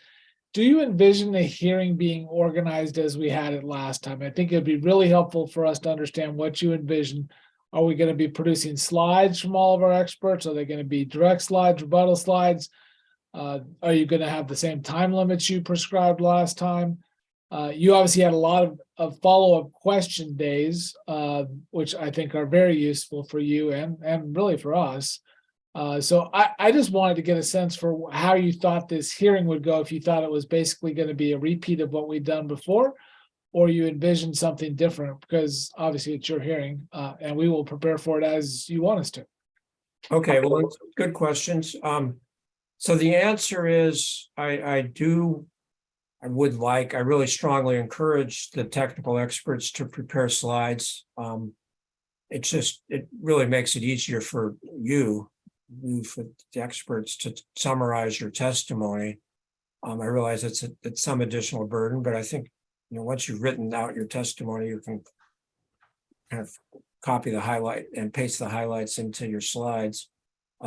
do you envision the hearing being organized as we had it last time? I think it'd be really helpful for us to understand what you envision. Are we going to be producing slides from all of our experts? Are they going to be direct slides, rebuttal slides? Are you going to have the same time limits you prescribed last time? You obviously had a lot of follow-up question days, which I think are very useful for you and really for us. So I just wanted to get a sense for how you thought this hearing would go, if you thought it was basically going to be a repeat of what we've done before, or you envision something different, because obviously it's your hearing, and we will prepare for it as you want us to. Okay, well, good questions. So the answer is, I really strongly encourage the technical experts to prepare slides. It really makes it easier for you for the experts to summarize your testimony. I realize it's some additional burden, but I think, once you've written out your testimony, you can kind of copy the highlight and paste the highlights into your slides.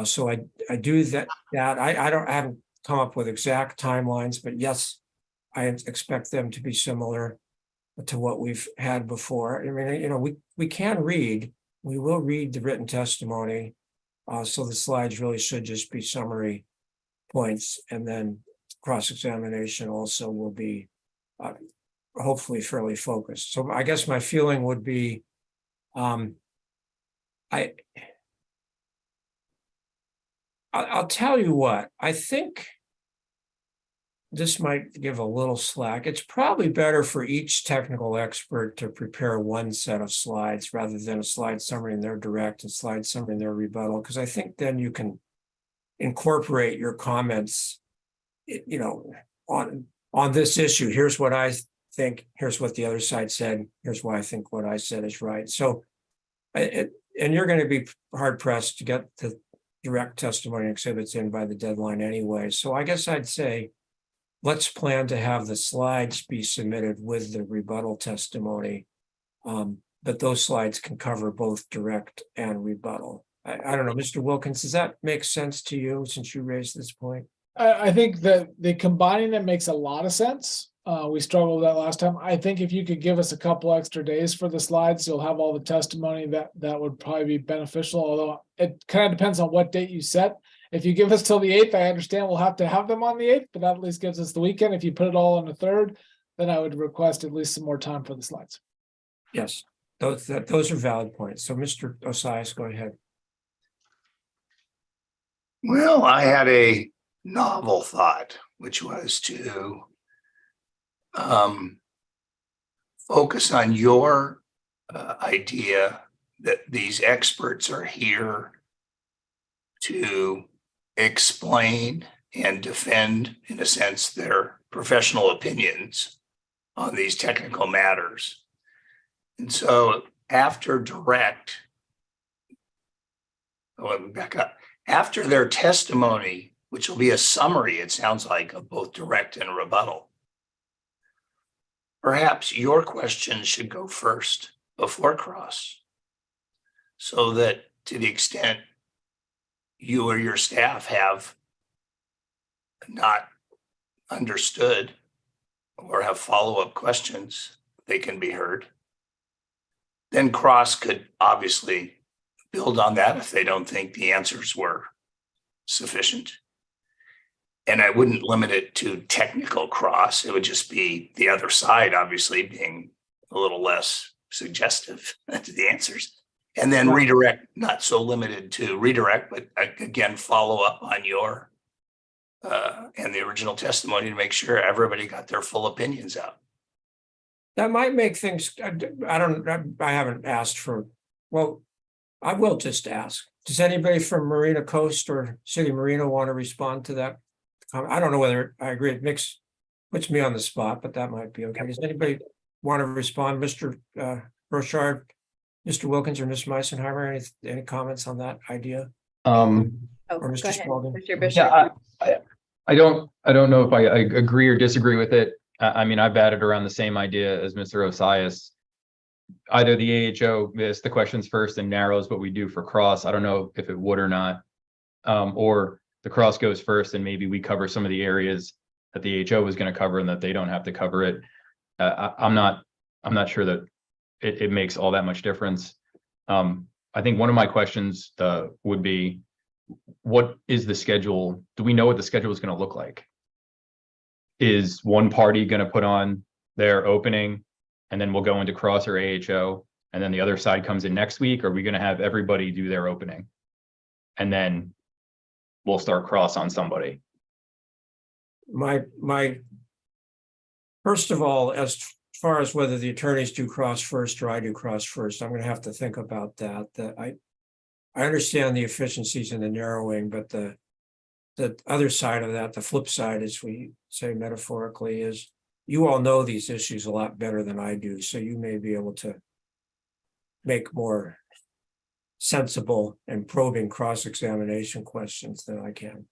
So I do that. I haven't come up with exact timelines, but yes, I expect them to be similar to what we've had before. I mean, you know, we can read, we will read the written testimony. So the slides really should just be summary points, and then cross-examination also will be hopefully fairly focused. So I guess my feeling would be, I'll tell you what, I think this might give a little slack. It's probably better for each technical expert to prepare one set of slides rather than a slide summary in their direct and slide summary in their rebuttal, because I think then you can incorporate your comments, you know, on this issue. Here's what I think, here's what the other side said, here's why I think what I said is right. So, and you're going to be hard pressed to get the direct testimony exhibits in by the deadline anyway. So I guess I'd say, let's plan to have the slides be submitted with the rebuttal testimony. But those slides can cover both direct and rebuttal. I don't know, Mr. Wilkins, does that make sense to you since you raised this point? I think that the combining it makes a lot of sense. We struggled with that last time. I think if you could give us a couple extra days for the slides, you'll have all the testimony. That would probably be beneficial, although it kind of depends on what date you set. If you give us till the 8th, I understand we'll have to have them on the 8th, but that at least gives us the weekend. If you put it all on the 3rd, then I would request at least some more time for the slides. Yes, those are valid points. So Mr. Osias, go ahead. Well, I had a novel thought, which was to focus on your idea that these experts are here to explain and defend, in a sense, their professional opinions on these technical matters. And so after direct, let me back up. After their testimony, which will be a summary, it sounds like, of both direct and rebuttal, perhaps your questions should go first before cross, so that to the extent you or your staff have not understood or have follow-up questions, they can be heard. Then cross could obviously build on that if they don't think the answers were sufficient. And I wouldn't limit it to technical cross. It would just be the other side, obviously, being a little less suggestive to the answers. And then redirect, not so limited to redirect, but again, follow up on your and the original testimony to make sure everybody got their full opinions out. That might make things, I haven't asked for, well, I will just ask. Does anybody from Marina Coast or City Marina want to respond to that? I don't know whether I agree. It puts me on the spot, but that might be okay. Does anybody want to respond? Mr. Brochard, Mr. Wilkins, or Ms. Meisenheimer, any comments on that idea? Oh, Or Mr. go ahead, Spalding? Mr. Bishop. Yeah, I don't know if I agree or disagree with it. I mean, I batted around the same idea as Mr. Osias. Either the AHO asks the questions first and narrows what we do for cross. I don't know if it would or not. Or the cross goes first and maybe we cover some of the areas that the HO is going to cover and that they don't have to cover it. I'm not sure that it makes all that much difference. I think one of my questions would be, what is the schedule? Do we know what the schedule is going to look like? Is one party going to put on their opening and then we'll go into cross or AHO and then the other side comes in next week? Or are we going to have everybody do their opening and then we'll start cross on somebody? First of all, as far as whether the attorneys do cross first or I do cross first, I'm going to have to think about that. I understand the efficiencies in the narrowing, but the other side of that, the flip side, as we say metaphorically, is you all know these issues a lot better than I do, so you may be able to make more sensible and probing cross-examination questions than I can.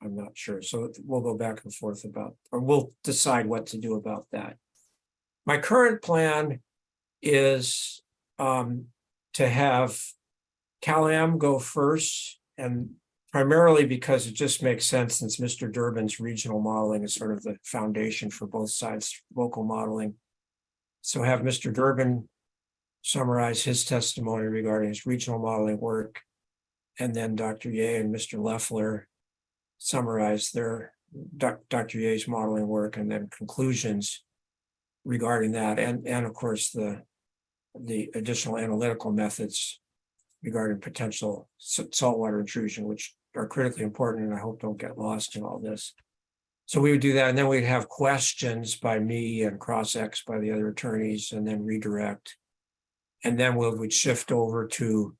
I'm not sure. So we'll go back and forth or we'll decide what to do about that. My current plan is to have Cal-Am go first and primarily because it just makes sense since Mr. Durbin's regional modeling is sort of the foundation for both sides' local modeling. So have Mr. Durbin summarize his testimony regarding his regional modeling work, and then Dr. Ye and Mr. Leffler summarize their Dr. Ye's modeling work, and then conclusions regarding that, and of course the additional analytical methods regarding potential saltwater intrusion, which are critically important and I hope don't get lost in all this. So we would do that, and then we'd have questions by me and cross-ex by the other attorneys, and then redirect. And then we would shift over to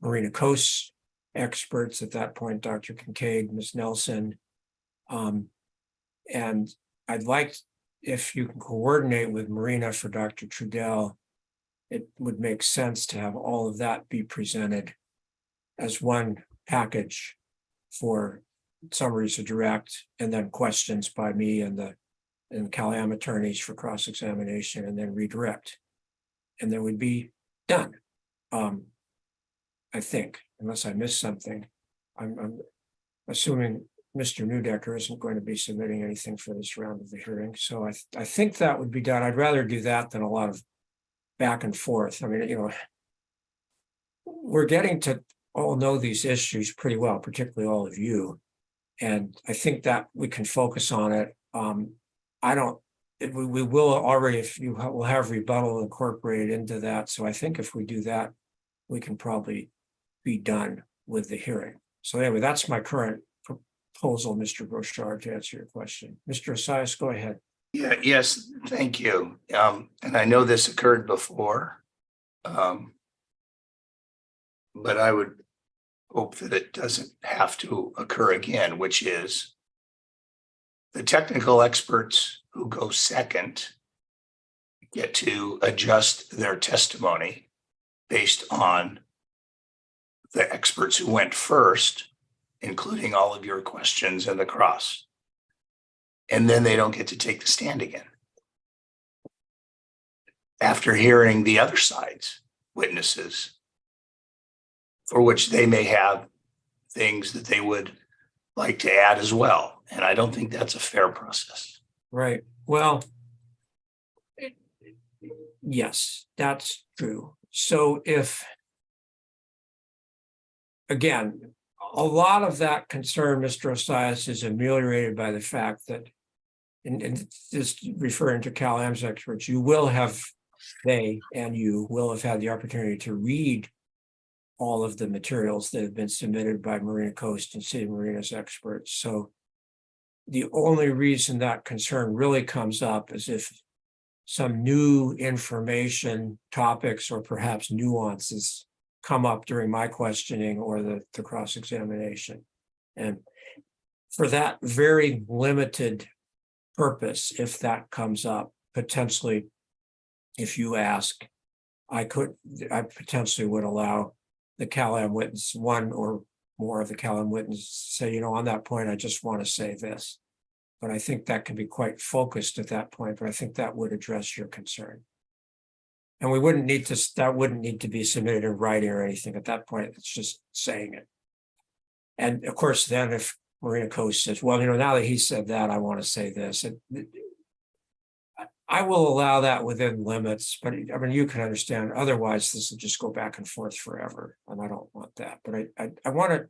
Marina Coast experts at that point, Dr. Kincaid, Ms. Nelson. And I'd like, if you can coordinate with Marina for Dr. Trudell, it would make sense to have all of that be presented as one package for summaries to direct, and then questions by me and the Cal-Am attorneys for cross-examination, and then redirect. And then we'd be done. I think, unless I missed something. I'm assuming Mr. Newdecker isn't going to be submitting anything for this round of the hearing. So I think that would be done. I'd rather do that than a lot of back and forth. I mean, you know, we're getting to all know these issues pretty well, particularly all of you. And I think that we can focus on it. We will already, if you will have rebuttal incorporated into that. So I think if we do that, we can probably be done with the hearing. So anyway, that's my current proposal, Mr. Brochard, to answer your question. Mr. Asias, go ahead. Yeah, yes, thank you. And I know this occurred before, but I would hope that it doesn't have to occur again, which is the technical experts who go second get to adjust their testimony based on the experts who went first, including all of your questions and the cross. And then they don't get to take the stand again after hearing the other side's witnesses, for which they may have things that they would like to add as well. And I don't think that's a fair process. Right. Well, yes, that's true. So if, again, a lot of that concern, Mr. Asias, is ameliorated by the fact that, and just referring to Cal-Am's experts, you will have, they and you will have had the opportunity to read all of the materials that have been submitted by Marina Coast and City Marina's experts. So the only reason that concern really comes up is if some new information, topics, or perhaps nuances come up during my questioning or the cross-examination. And for that very limited purpose, if that comes up, potentially, if you ask, I potentially would allow the Cal-Am witness, one or more of the Cal-Am witnesses, say, you know, on that point, I just want to say this. But I think that can be quite focused at that point, but I think that would address your concern. And we wouldn't need to, that wouldn't need to be submitted in writing or anything at that point. It's just saying it. And of course, then if Marina Coast says, well, you know, now that he said that, I want to say this. I will allow that within limits, but I mean, you can understand, otherwise this will just go back and forth forever. And I don't want that, but I want to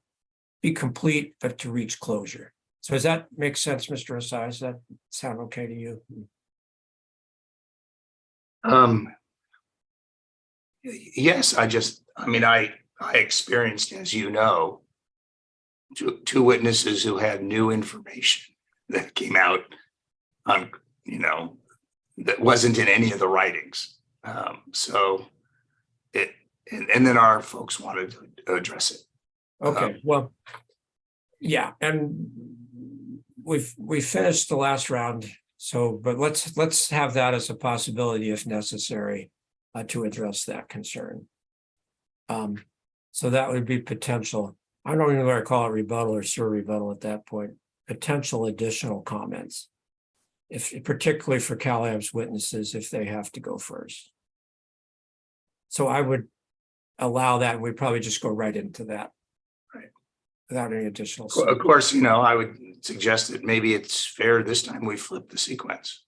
be complete, but to reach closure. So does that make sense, Mr. Asias? Does that sound okay to you? Yes, I experienced, as you know, two witnesses who had new information that came out on, you know, that wasn't in any of the writings. So it, and then our folks wanted to address it. Okay, well, yeah, and we finished the last round. So, but let's have that as a possibility if necessary to address that concern. So that would be potential. I don't even know whether I call it rebuttal or sur rebuttal at that point. Potential additional comments, if particularly for Cal-Am's witnesses, if they have to go first. So I would allow that. We'd probably just go right into that. without any additional. Of course, you know, I would suggest that maybe it's fair this time we flip the sequence.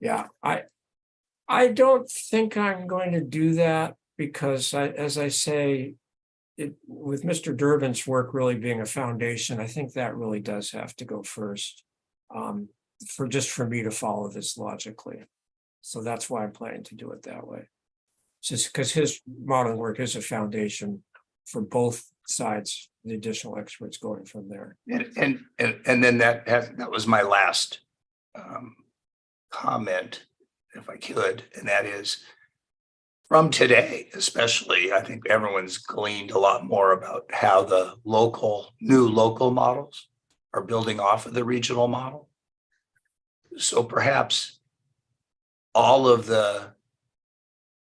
Yeah, I don't think I'm going to do that because as I say, with Mr. Durbin's work really being a foundation, I think that really does have to go first. For me to follow this logically. So that's why I'm planning to do it that way. Just because his modeling work is a foundation for both sides, the additional experts going from there. And then that was my last comment, if I could, and that is from today, especially, I think everyone's gleaned a lot more about how the new local models are building off of the regional model. So perhaps all of the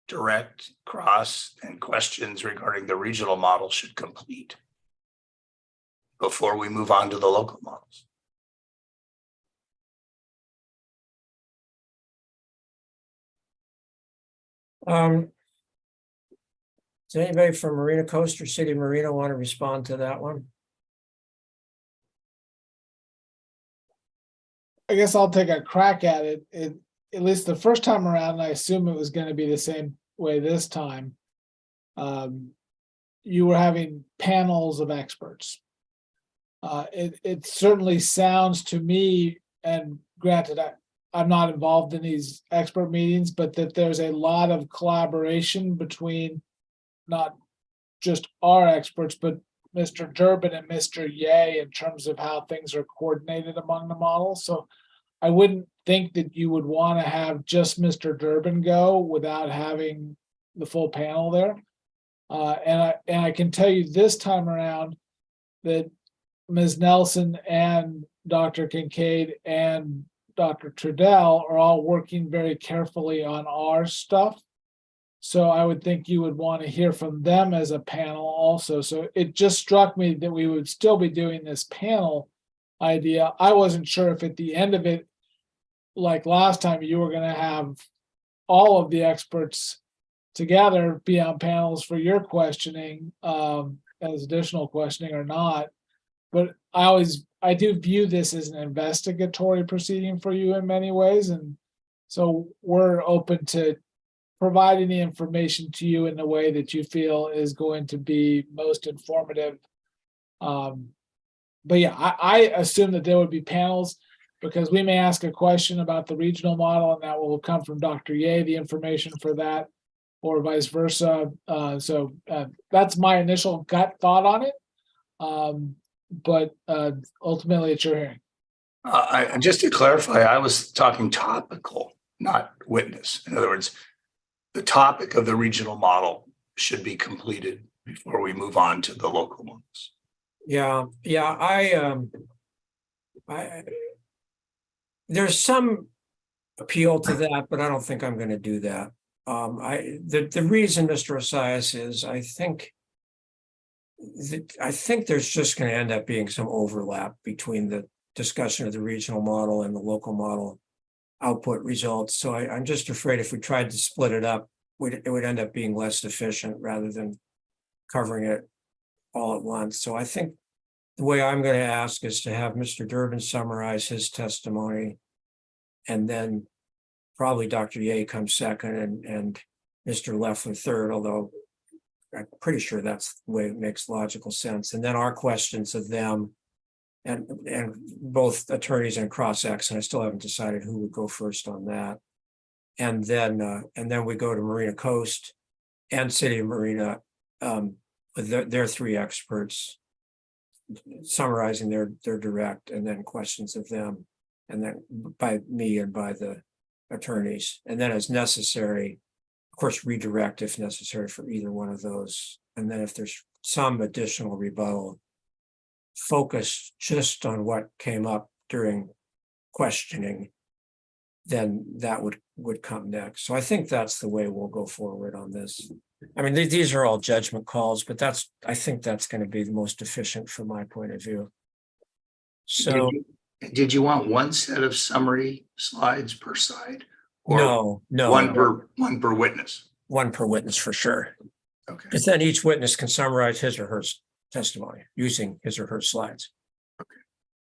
direct, cross, and questions regarding the regional model should complete before we move on to the local models. Does anybody from Marina Coast or City of Marina want to respond to that one? I guess I'll take a crack at it. At least the first time around, and I assume it was going to be the same way this time. You were having panels of experts. It certainly sounds to me, and granted, I'm not involved in these expert meetings, but that there's a lot of collaboration between not just our experts, but Mr. Durbin and Mr. Ye in terms of how things are coordinated among the models. So I wouldn't think that you would want to have just Mr. Durbin go without having the full panel there. And I can tell you this time around that Ms. Nelson and Dr. Kincaid and Dr. Trudell are all working very carefully on our stuff. So I would think you would want to hear from them as a panel also. So it just struck me that we would still be doing this panel idea. I wasn't sure if at the end of it, like last time, you were going to have all of the experts together be on panels for your questioning as additional questioning or not. But I do view this as an investigatory proceeding for you in many ways. And so we're open to providing the information to you in the way that you feel is going to be most informative. But yeah, I assume that there would be panels because we may ask a question about the regional model and that will come from Dr. Ye, the information for that, or vice versa. So that's my initial gut thought on it. But ultimately it's your hearing. Just to clarify, I was talking topical, not witness. In other words, the topic of the regional model should be completed before we move on to the local models. Yeah, there's some appeal to that, but I don't think I'm going to do that. The reason, Mr. Osias, is I think there's just going to end up being some overlap between the discussion of the regional model and the local model output results. So I'm just afraid if we tried to split it up, it would end up being less efficient rather than covering it all at once. So I think the way I'm going to ask is to have Mr. Durbin summarize his testimony, and then probably Dr. Ye comes second and Mr. Leffler third, although I'm pretty sure that's the way it makes logical sense. And then our questions of them and both attorneys and cross-ex, and I still haven't decided who would go first on that. And then we go to Marina Coast and City of Marina with their three experts summarizing their direct, and then questions of them, and then by me and by the attorneys. And then as necessary, of course, redirect if necessary for either one of those. And then if there's some additional rebuttal, focus just on what came up during questioning, then that would come next. So I think that's the way we'll go forward on this. I mean, these are all judgment calls, but I think that's going to be the most efficient from my point of view. So did you want one set of summary slides per side? Or no. One per witness. One per witness for sure. Okay. Because then each witness can summarize his or her testimony using his or her slides. Okay.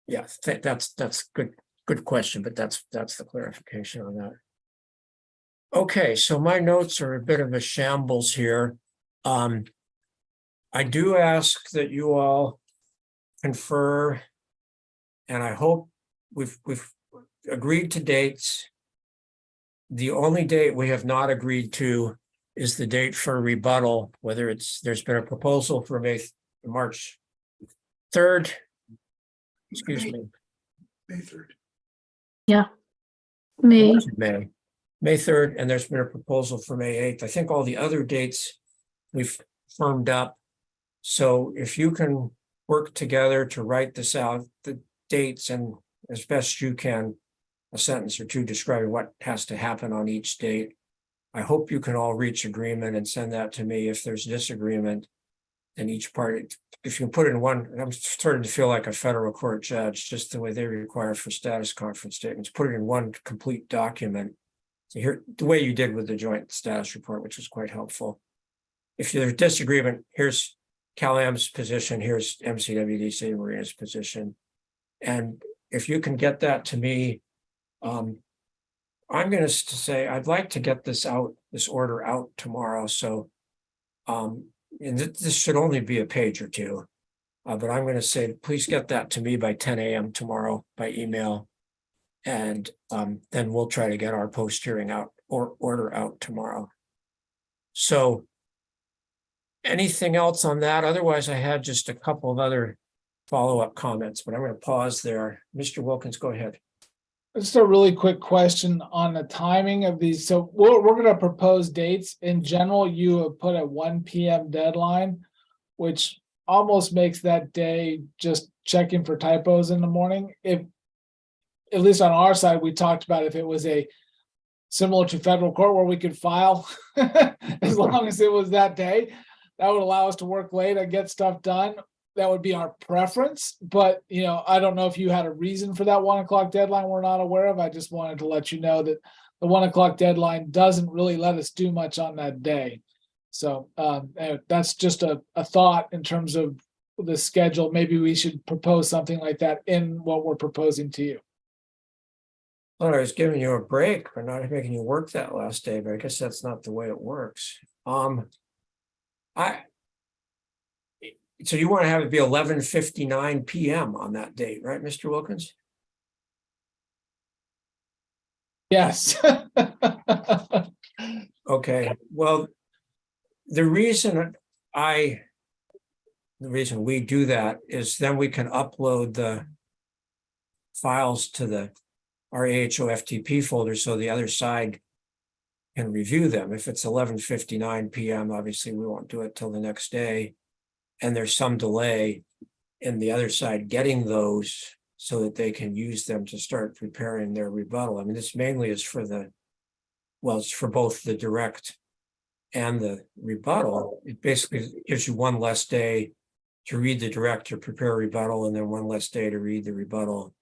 Yeah, that's good question, but that's the clarification on that. Okay, so my notes are a bit of a shambles here. I do ask that you all confer, and I hope we've agreed to dates. The only date we have not agreed to is the date for rebuttal, whether there's been a proposal for March 3rd. Excuse me. May 3rd. May 3rd, and there's been a proposal for May 8th. I think all the other dates we've firmed up. So if you can work together to write this out, the dates, and as best you can, a sentence or two describing what has to happen on each date. I hope you can all reach agreement and send that to me. If there's disagreement, then each party, if you can put it in one, I'm starting to feel like a federal court judge, just the way they require for status conference statements, put it in one complete document. So here, the way you did with the joint status report, which was quite helpful. If there's disagreement, here's Cal-Am's position, here's MCWDC Marina's position. And if you can get that to me, I'm going to say I'd like to get this order out tomorrow. So, and this should only be a page or two, but I'm going to say, please get that to me by 10 a.m. tomorrow by email. And then we'll try to get our post-hearing out or order out tomorrow. So anything else on that? Otherwise, I had just a couple of other follow-up comments, but I'm going to pause there. Mr. Wilkins, go ahead. Just a really quick question on the timing of these. So we're going to propose dates. In general, you have put a 1 p.m. deadline, which almost makes that day just checking for typos in the morning. If, at least on our side, we talked about if it was a similar to federal court where we could file as long as it was that day, that would allow us to work late and get stuff done. That would be our preference, but I don't know if you had a reason for that 1 o'clock deadline we're not aware of. I just wanted to let you know that the 1 o'clock deadline doesn't really let us do much on that day. So that's just a thought in terms of the schedule. Maybe we should propose something like that in what we're proposing to you. Well, I was giving you a break for not making you work that last day, but I guess that's not the way it works. So you want to have it be 11:59 p.m. on that date, right, Mr. Wilkins? Yes. Okay, well, the reason we do that is then we can upload the files to our AHO FTP folder so the other side can review them. If it's 11:59 p.m., obviously we won't do it till the next day. And there's some delay in the other side getting those so that they can use them to start preparing their rebuttal. I mean, this mainly is it's for both the direct and the rebuttal. It basically gives you one less day to read the direct to prepare a rebuttal, and then one less day to read the rebuttal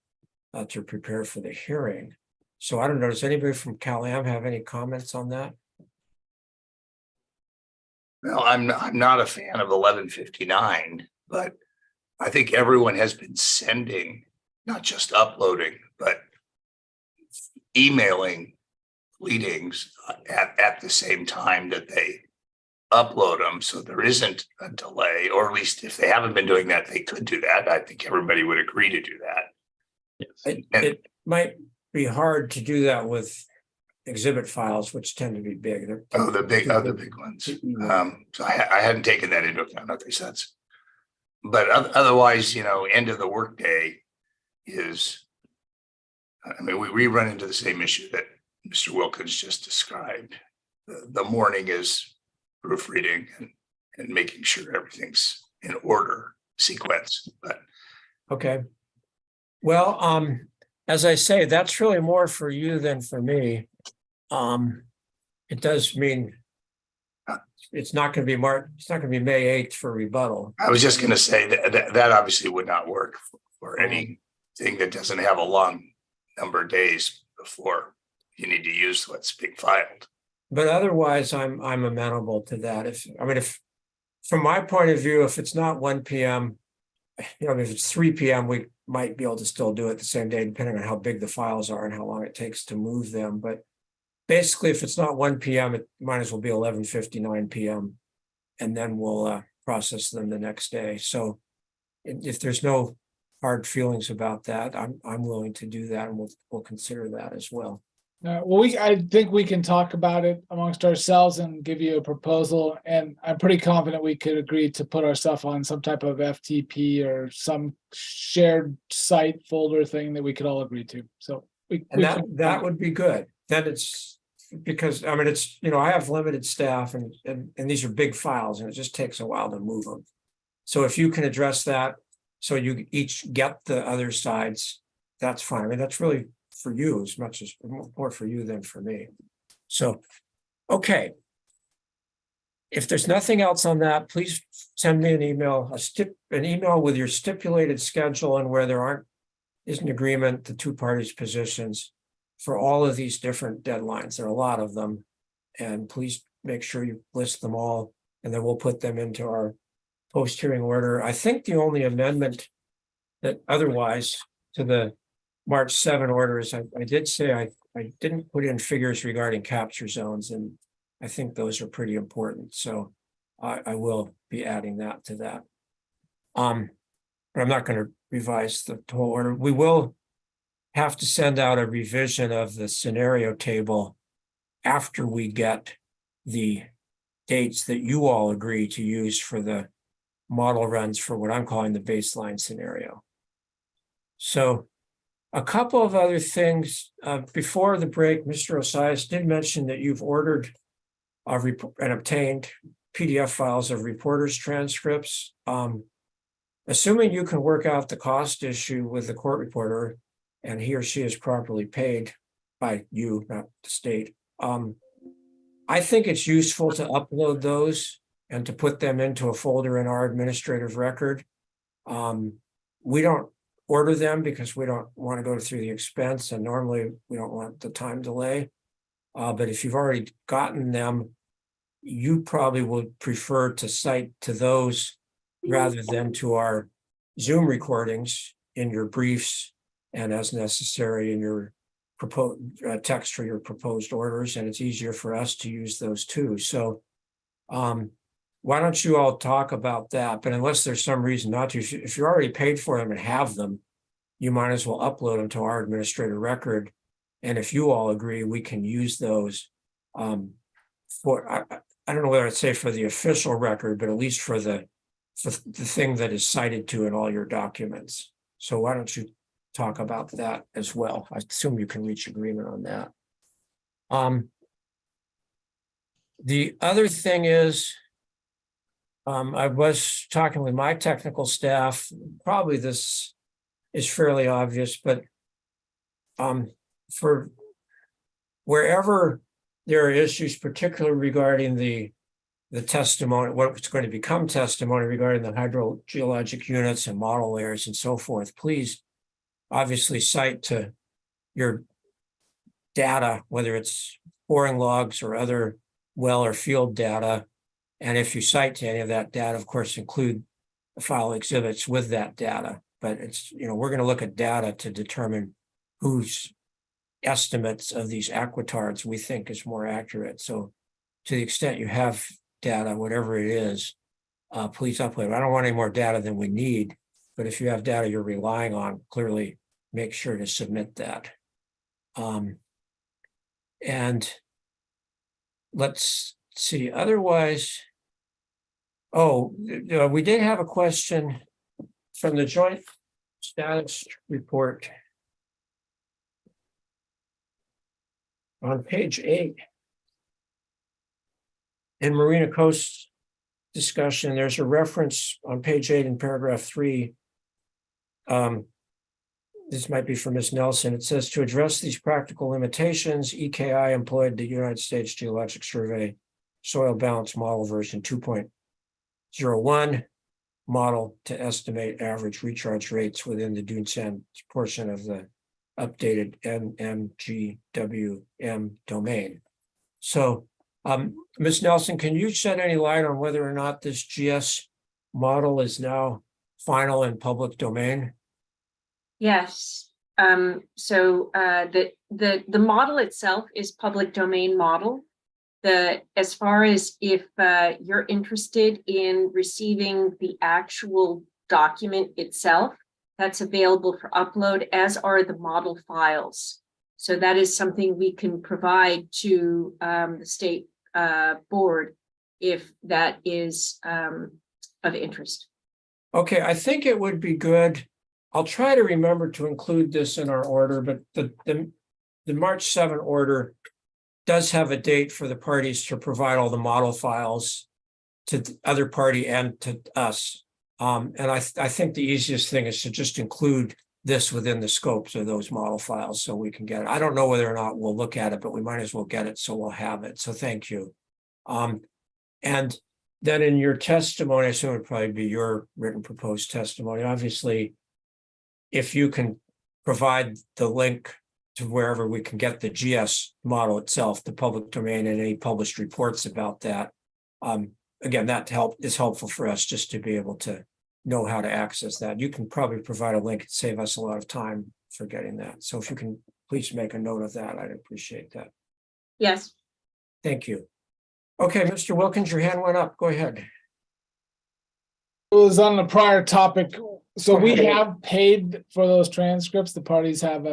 to prepare for the hearing. So I don't know, does anybody from Cal-Am have any comments on that? Well, I'm not a fan of 11:59, but I think everyone has been sending, not just uploading, but emailing pleadings at the same time that they upload them. So there isn't a delay, or at least if they haven't been doing that, they could do that. I think everybody would agree to do that. Yes. It might be hard to do that with exhibit files, which tend to be big. The big ones. So I hadn't taken that into account. Okay, so that's, but otherwise, end of the workday is, I mean, we run into the same issue that Mr. Wilkins just described. The morning is proofreading and making sure everything's in order, sequence. But okay. Well, as I say, that's really more for you than for me. It does mean it's not going to be it's not going to be May 8th for rebuttal. I was just going to say that obviously would not work for anything that doesn't have a long number of days before you need to use what's being filed. But otherwise, I'm amenable to that. If from my point of view, if it's not 1 p.m., if it's 3 p.m., we might be able to still do it the same day, depending on how big the files are and how long it takes to move them. But basically, if it's not 1 p.m., it might as well be 11:59 p.m. And then we'll process them the next day. So if there's no hard feelings about that, I'm willing to do that, and we'll consider that as well. Well, I think we can talk about it amongst ourselves and give you a proposal. And I'm pretty confident we could agree to put our stuff on some type of FTP or some shared site folder thing that we could all agree to. So that would be good. Then it's because I mean it's I have limited staff and these are big files and it just takes a while to move them. So if you can address that, so you each get the other sides, that's fine. I mean that's really for you as much as more for you than for me. So, okay. If there's nothing else on that, please send me an email, an email with your stipulated schedule and where there isn't agreement, the two parties' positions for all of these different deadlines. There are a lot of them. And please make sure you list them all, and then we'll put them into our post-hearing order. I think the only amendment that otherwise to the March 7 orders, I did say I didn't put in figures regarding capture zones, and I think those are pretty important. So I will be adding that to that. But I'm not going to revise the whole order. We will have to send out a revision of the scenario table after we get the dates that you all agree to use for the model runs for what I'm calling the baseline scenario. So a couple of other things before the break, Mr. Osias did mention that you've ordered and obtained PDF files of reporters' transcripts. Assuming you can work out the cost issue with the court reporter and he or she is properly paid by you, not the state, I think it's useful to upload those and to put them into a folder in our administrative record. We don't order them because we don't want to go through the expense, and normally we don't want the time delay. But if you've already gotten them, you probably would prefer to cite to those rather than to our Zoom recordings in your briefs and as necessary in your proposed text for your proposed orders, and it's easier for us to use those too. So why don't you all talk about that? But unless there's some reason not to, if you're already paid for them and have them, you might as well upload them to our administrative record. And if you all agree, we can use those for, I don't know whether I'd say for the official record, but at least for the thing that is cited to in all your documents. So why don't you talk about that as well? I assume you can reach agreement on that. The other thing is, I was talking with my technical staff, probably this is fairly obvious, but for wherever there are issues, particularly regarding the testimony, what's going to become testimony regarding the hydrogeologic units and model layers and so forth, please obviously cite to your data, whether it's boring logs or other well or field data. And if you cite to any of that data, of course, include the file exhibits with that data. But it's, we're going to look at data to determine whose estimates of these aquatards we think is more accurate. So to the extent you have data, whatever it is, please upload it. I don't want any more data than we need, but if you have data you're relying on, clearly make sure to submit that. And let's see, otherwise, we did have a question from the joint status report on page 8. In Marina Coast discussion, there's a reference on page 8 in paragraph 3. This might be from Ms. Nelson. It says, to address these practical limitations, EKI employed the United States Geologic Survey Soil Balance Model version 2.01 model to estimate average recharge rates within the dune sand portion of the updated NMGWM domain. So Ms. Nelson, can you shed any light on whether or not this GS model is now final in public domain? Yes. So the model itself is public domain model. As far as if you're interested in receiving the actual document itself, that's available for upload, as are the model files. So that is something we can provide to the state board if that is of interest. Okay, I think it would be good. I'll try to remember to include this in our order, but the March 7 order does have a date for the parties to provide all the model files to the other party and to us. And I think the easiest thing is to just include this within the scopes of those model files so we can get it. I don't know whether or not we'll look at it, but we might as well get it so we'll have it. So thank you. And then in your testimony, I assume it would probably be your written proposed testimony. Obviously, if you can provide the link to wherever we can get the GS model itself, the public domain, and any published reports about that. Again, that is helpful for us just to be able to know how to access that. You can probably provide a link and save us a lot of time for getting that. So if you can please make a note of that, I'd appreciate that. Yes. Thank you. Okay, Mr. Wilkins, your hand went up. Go ahead. It was on the prior topic. So we have paid for those transcripts. The parties have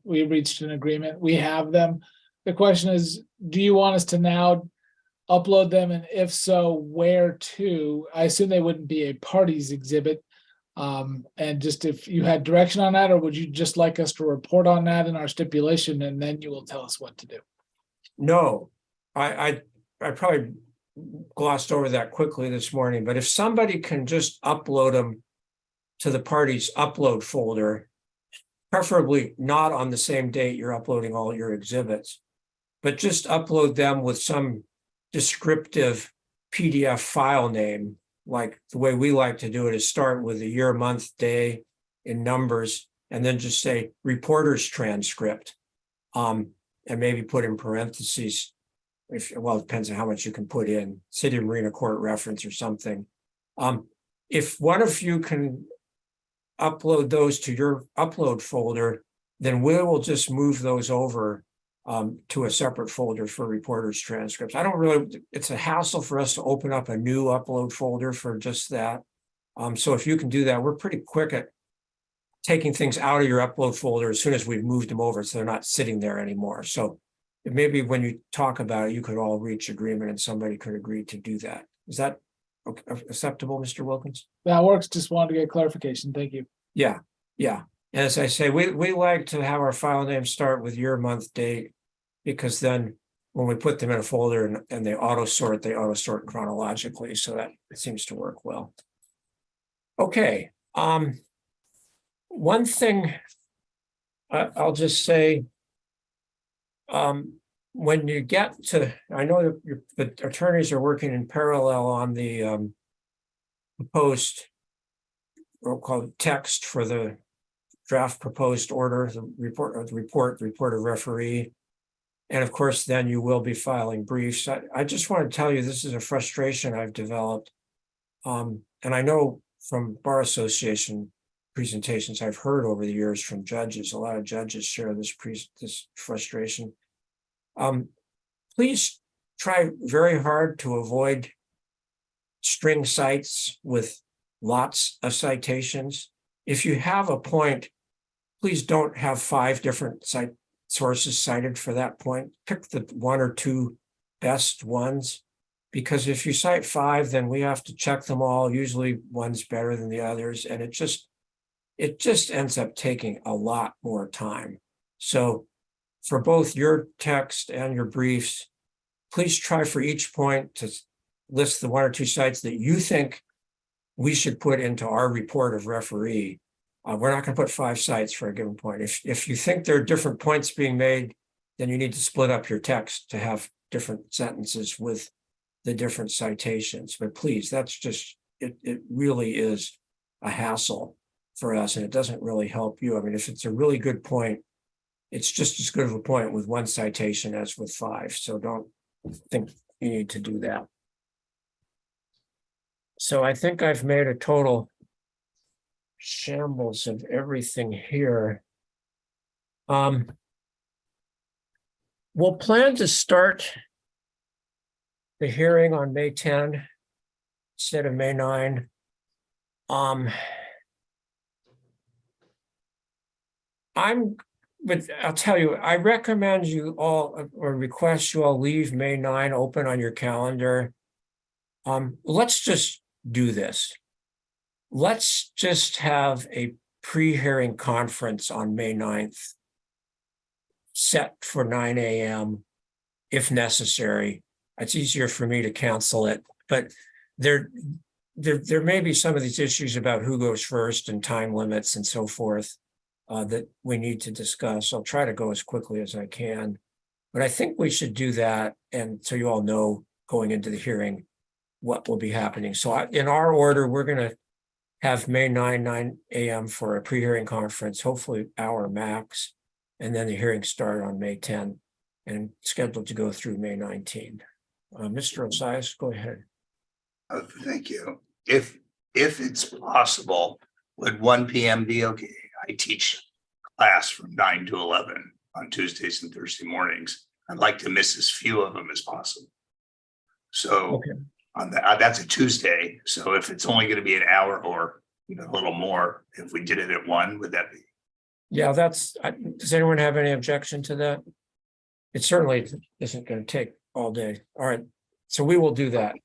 we reached an agreement. We have them. The question is, do you want us to now upload them? And if so, where to? I assume they wouldn't be a parties exhibit. And just if you had direction on that, or would you just like us to report on that in our stipulation and then you will tell us what to do? No, I probably glossed over that quickly this morning, but if somebody can just upload them to the party's upload folder, preferably not on the same date you're uploading all your exhibits, but just upload them with some descriptive PDF file name. Like the way we like to do it is start with the year, month, day in numbers, and then just say reporter's transcript. And maybe put in parentheses, well, it depends on how much you can put in, City of Marina Court reference or something. If one of you can upload those to your upload folder, then we will just move those over to a separate folder for reporters' transcripts. It's a hassle for us to open up a new upload folder for just that. So if you can do that, we're pretty quick at taking things out of your upload folder as soon as we've moved them over, so they're not sitting there anymore. So maybe when you talk about it, you could all reach agreement and somebody could agree to do that. Is that acceptable, Mr. Wilkins? That works. Just wanted to get clarification. Thank you. Yeah. And as I say, we like to have our file name start with year, month, date, because then when we put them in a folder and they auto sort chronologically. So that it seems to work well. Okay. One thing I'll just say, when you get to, I know that the attorneys are working in parallel on the proposed, we'll call it text for the draft proposed order, the report of referee. And of course, then you will be filing briefs. I just want to tell you, this is a frustration I've developed. And I know from Bar Association presentations I've heard over the years from judges, a lot of judges share this frustration. Please try very hard to avoid string cites with lots of citations. If you have a point, please don't have 5 different sources cited for that point. Pick the 1 or 2 best ones, because if you cite 5, then we have to check them all. Usually one's better than the others, and it just ends up taking a lot more time. So for both your text and your briefs, please try for each point to list the 1 or 2 sites that you think we should put into our report of referee. We're not going to put 5 sites for a given point. If you think there are different points being made, then you need to split up your text to have different sentences with the different citations. But please, that's just, it really is a hassle for us, and it doesn't really help you. I mean, if it's a really good point, it's just as good of a point with 1 citation as with 5. So think you need to do that. So I think I've made a total shambles of everything here. We'll plan to start the hearing on May 10 instead of May 9. But I'll tell you, I recommend you all, or request you all leave May 9 open on your calendar. Let's just do this. Let's just have a pre-hearing conference on May 9th set for 9 a.m. if necessary. It's easier for me to cancel it, but there may be some of these issues about who goes first and time limits and so forth that we need to discuss. I'll try to go as quickly as I can, but I think we should do that. And so you all know going into the hearing what will be happening. So in our order, we're going to have May 9 a.m. for a pre-hearing conference, hopefully hour max, and then the hearing start on May 10 and scheduled to go through May 19. Mr. Osias, go ahead. Thank you. If it's possible, would 1 p.m. be okay? I teach class from 9 to 11 on Tuesdays and Thursday mornings. I'd like to miss as few of them as possible. So Okay. on that's a Tuesday. So if it's only going to be an hour or a little more, if we did it at 1, would that be? Yeah, does anyone have any objection to that? It certainly isn't going to take all day. All right, so we will do that.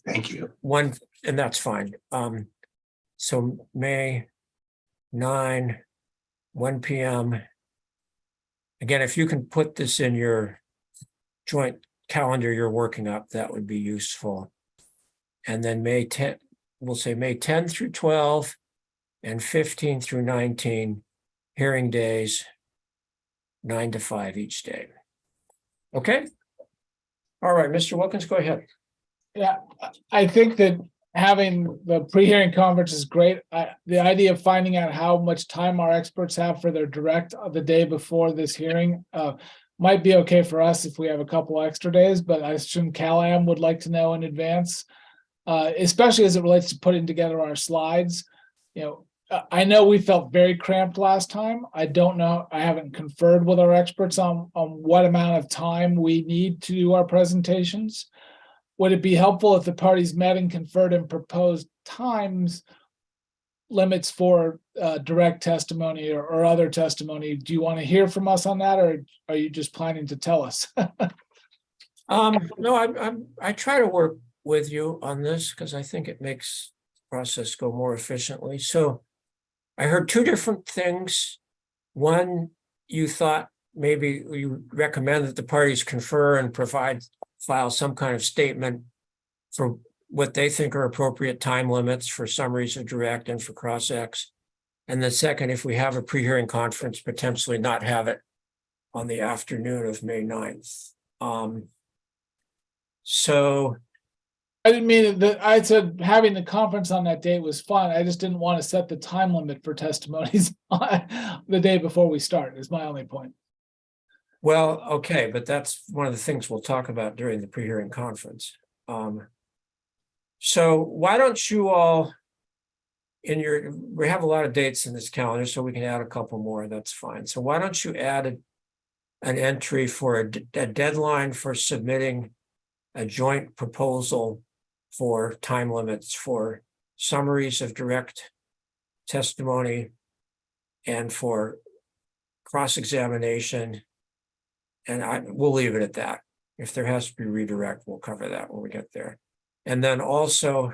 Thank you. 1, and that's fine. So May 9, 1 p.m. Again, if you can put this in your joint calendar you're working up, that would be useful. And then May 10, we'll say May 10 through 12 and 15 through 19, hearing days, 9 to 5 each day. Okay? All right, Mr. Wilkins, go ahead. Yeah, I think that having the pre-hearing conference is great. The idea of finding out how much time our experts have for their direct the day before this hearing might be okay for us if we have a couple extra days, but I assume Cal-Am would like to know in advance, especially as it relates to putting together our slides. I know we felt very cramped last time. I don't know, I haven't conferred with our experts on what amount of time we need to do our presentations. Would it be helpful if the parties met and conferred and proposed times limits for direct testimony or other testimony? Do you want to hear from us on that, or are you just planning to tell us? No, I try to work with you on this because I think it makes the process go more efficiently. So I heard 2 different things. One, you thought maybe you recommend that the parties confer and file some kind of statement for what they think are appropriate time limits for summaries of direct and for cross-ex. And the second, if we have a pre-hearing conference, potentially not have it on the afternoon of May 9th. So I didn't mean that. I said having the conference on that date was fun. I just didn't want to set the time limit for testimonies the day before we start, is my only point. well, okay, but that's one of the things we'll talk about during the pre-hearing conference. So why don't you all we have a lot of dates in this calendar, so we can add a couple more, that's fine. So why don't you add an entry for a deadline for submitting a joint proposal for time limits for summaries of direct testimony and for cross-examination. And we'll leave it at that. If there has to be redirect, we'll cover that when we get there. And then also,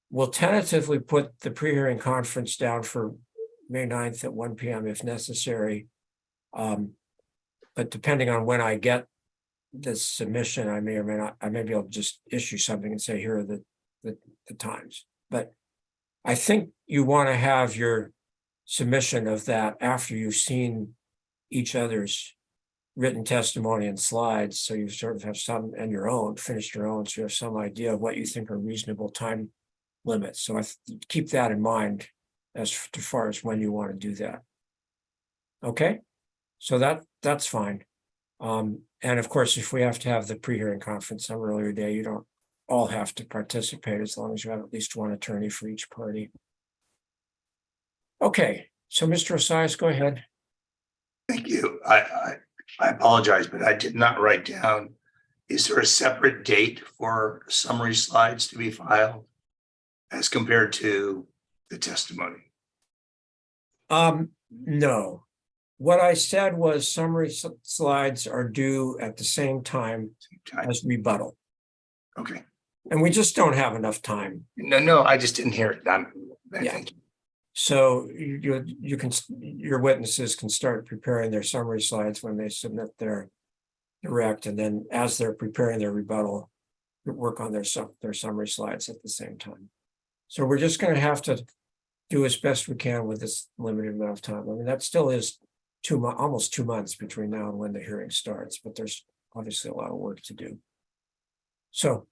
we'll tentatively put the pre-hearing conference down for May 9th at 1 p.m. if necessary. But depending on when I get this submission, I may or may not, I may be able to just issue something and say, here are the times. But I think you want to have your submission of that after you've seen each other's written testimony and slides, so you sort of have some, and your own, finished your own, so you have some idea of what you think are reasonable time limits. So keep that in mind as far as when you want to do that. Okay, so that's fine. And of course, if we have to have the pre-hearing conference some earlier day, you don't all have to participate as long as you have at least one attorney for each party. Okay, so Mr. Osias, go ahead. Thank you. I apologize, but I did not write down, is there a separate date for summary slides to be filed as compared to the testimony? No. What I said was summary slides are due at the same time as rebuttal, Okay. and we just don't have enough time. No, I just didn't hear it. Yeah. Thank you. So you can, your witnesses can start preparing their summary slides when they submit their direct, and then as they're preparing their rebuttal, work on their summary slides at the same time. So we're just going to have to do as best we can with this limited amount of time. I mean, that still is almost 2 months between now and when the hearing starts, but there's obviously a lot of work to do. So,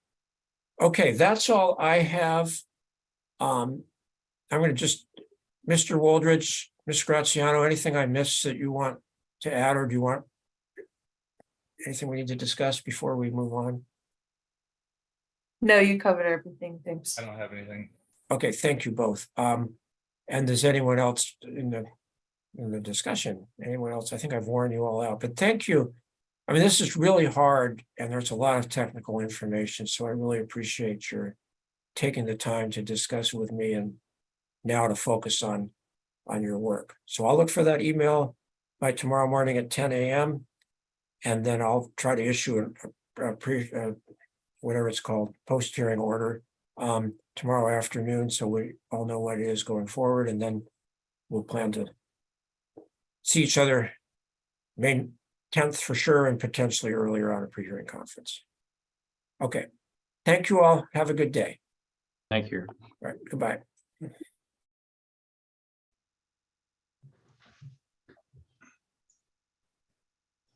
okay, that's all I have. I'm going to just, Mr. Wooldridge, Ms. Graziano, anything I missed that you want to add, or do you want anything we need to discuss before we move on? No, you covered everything. Thanks. I don't have anything. Okay, thank you both. And does anyone else in the discussion, anyone else? I think I've worn you all out, but thank you. I mean, this is really hard and there's a lot of technical information, so I really appreciate your taking the time to discuss with me and now to focus on your work. So I'll look for that email by tomorrow morning at 10 a.m. and then I'll try to issue whatever it's called, post-hearing order tomorrow afternoon, so we all know what it is going forward, and then we'll plan to see each other May 10th for sure, and potentially earlier on a pre-hearing conference. Okay, thank you all. Have a good day. Thank you. All right, goodbye.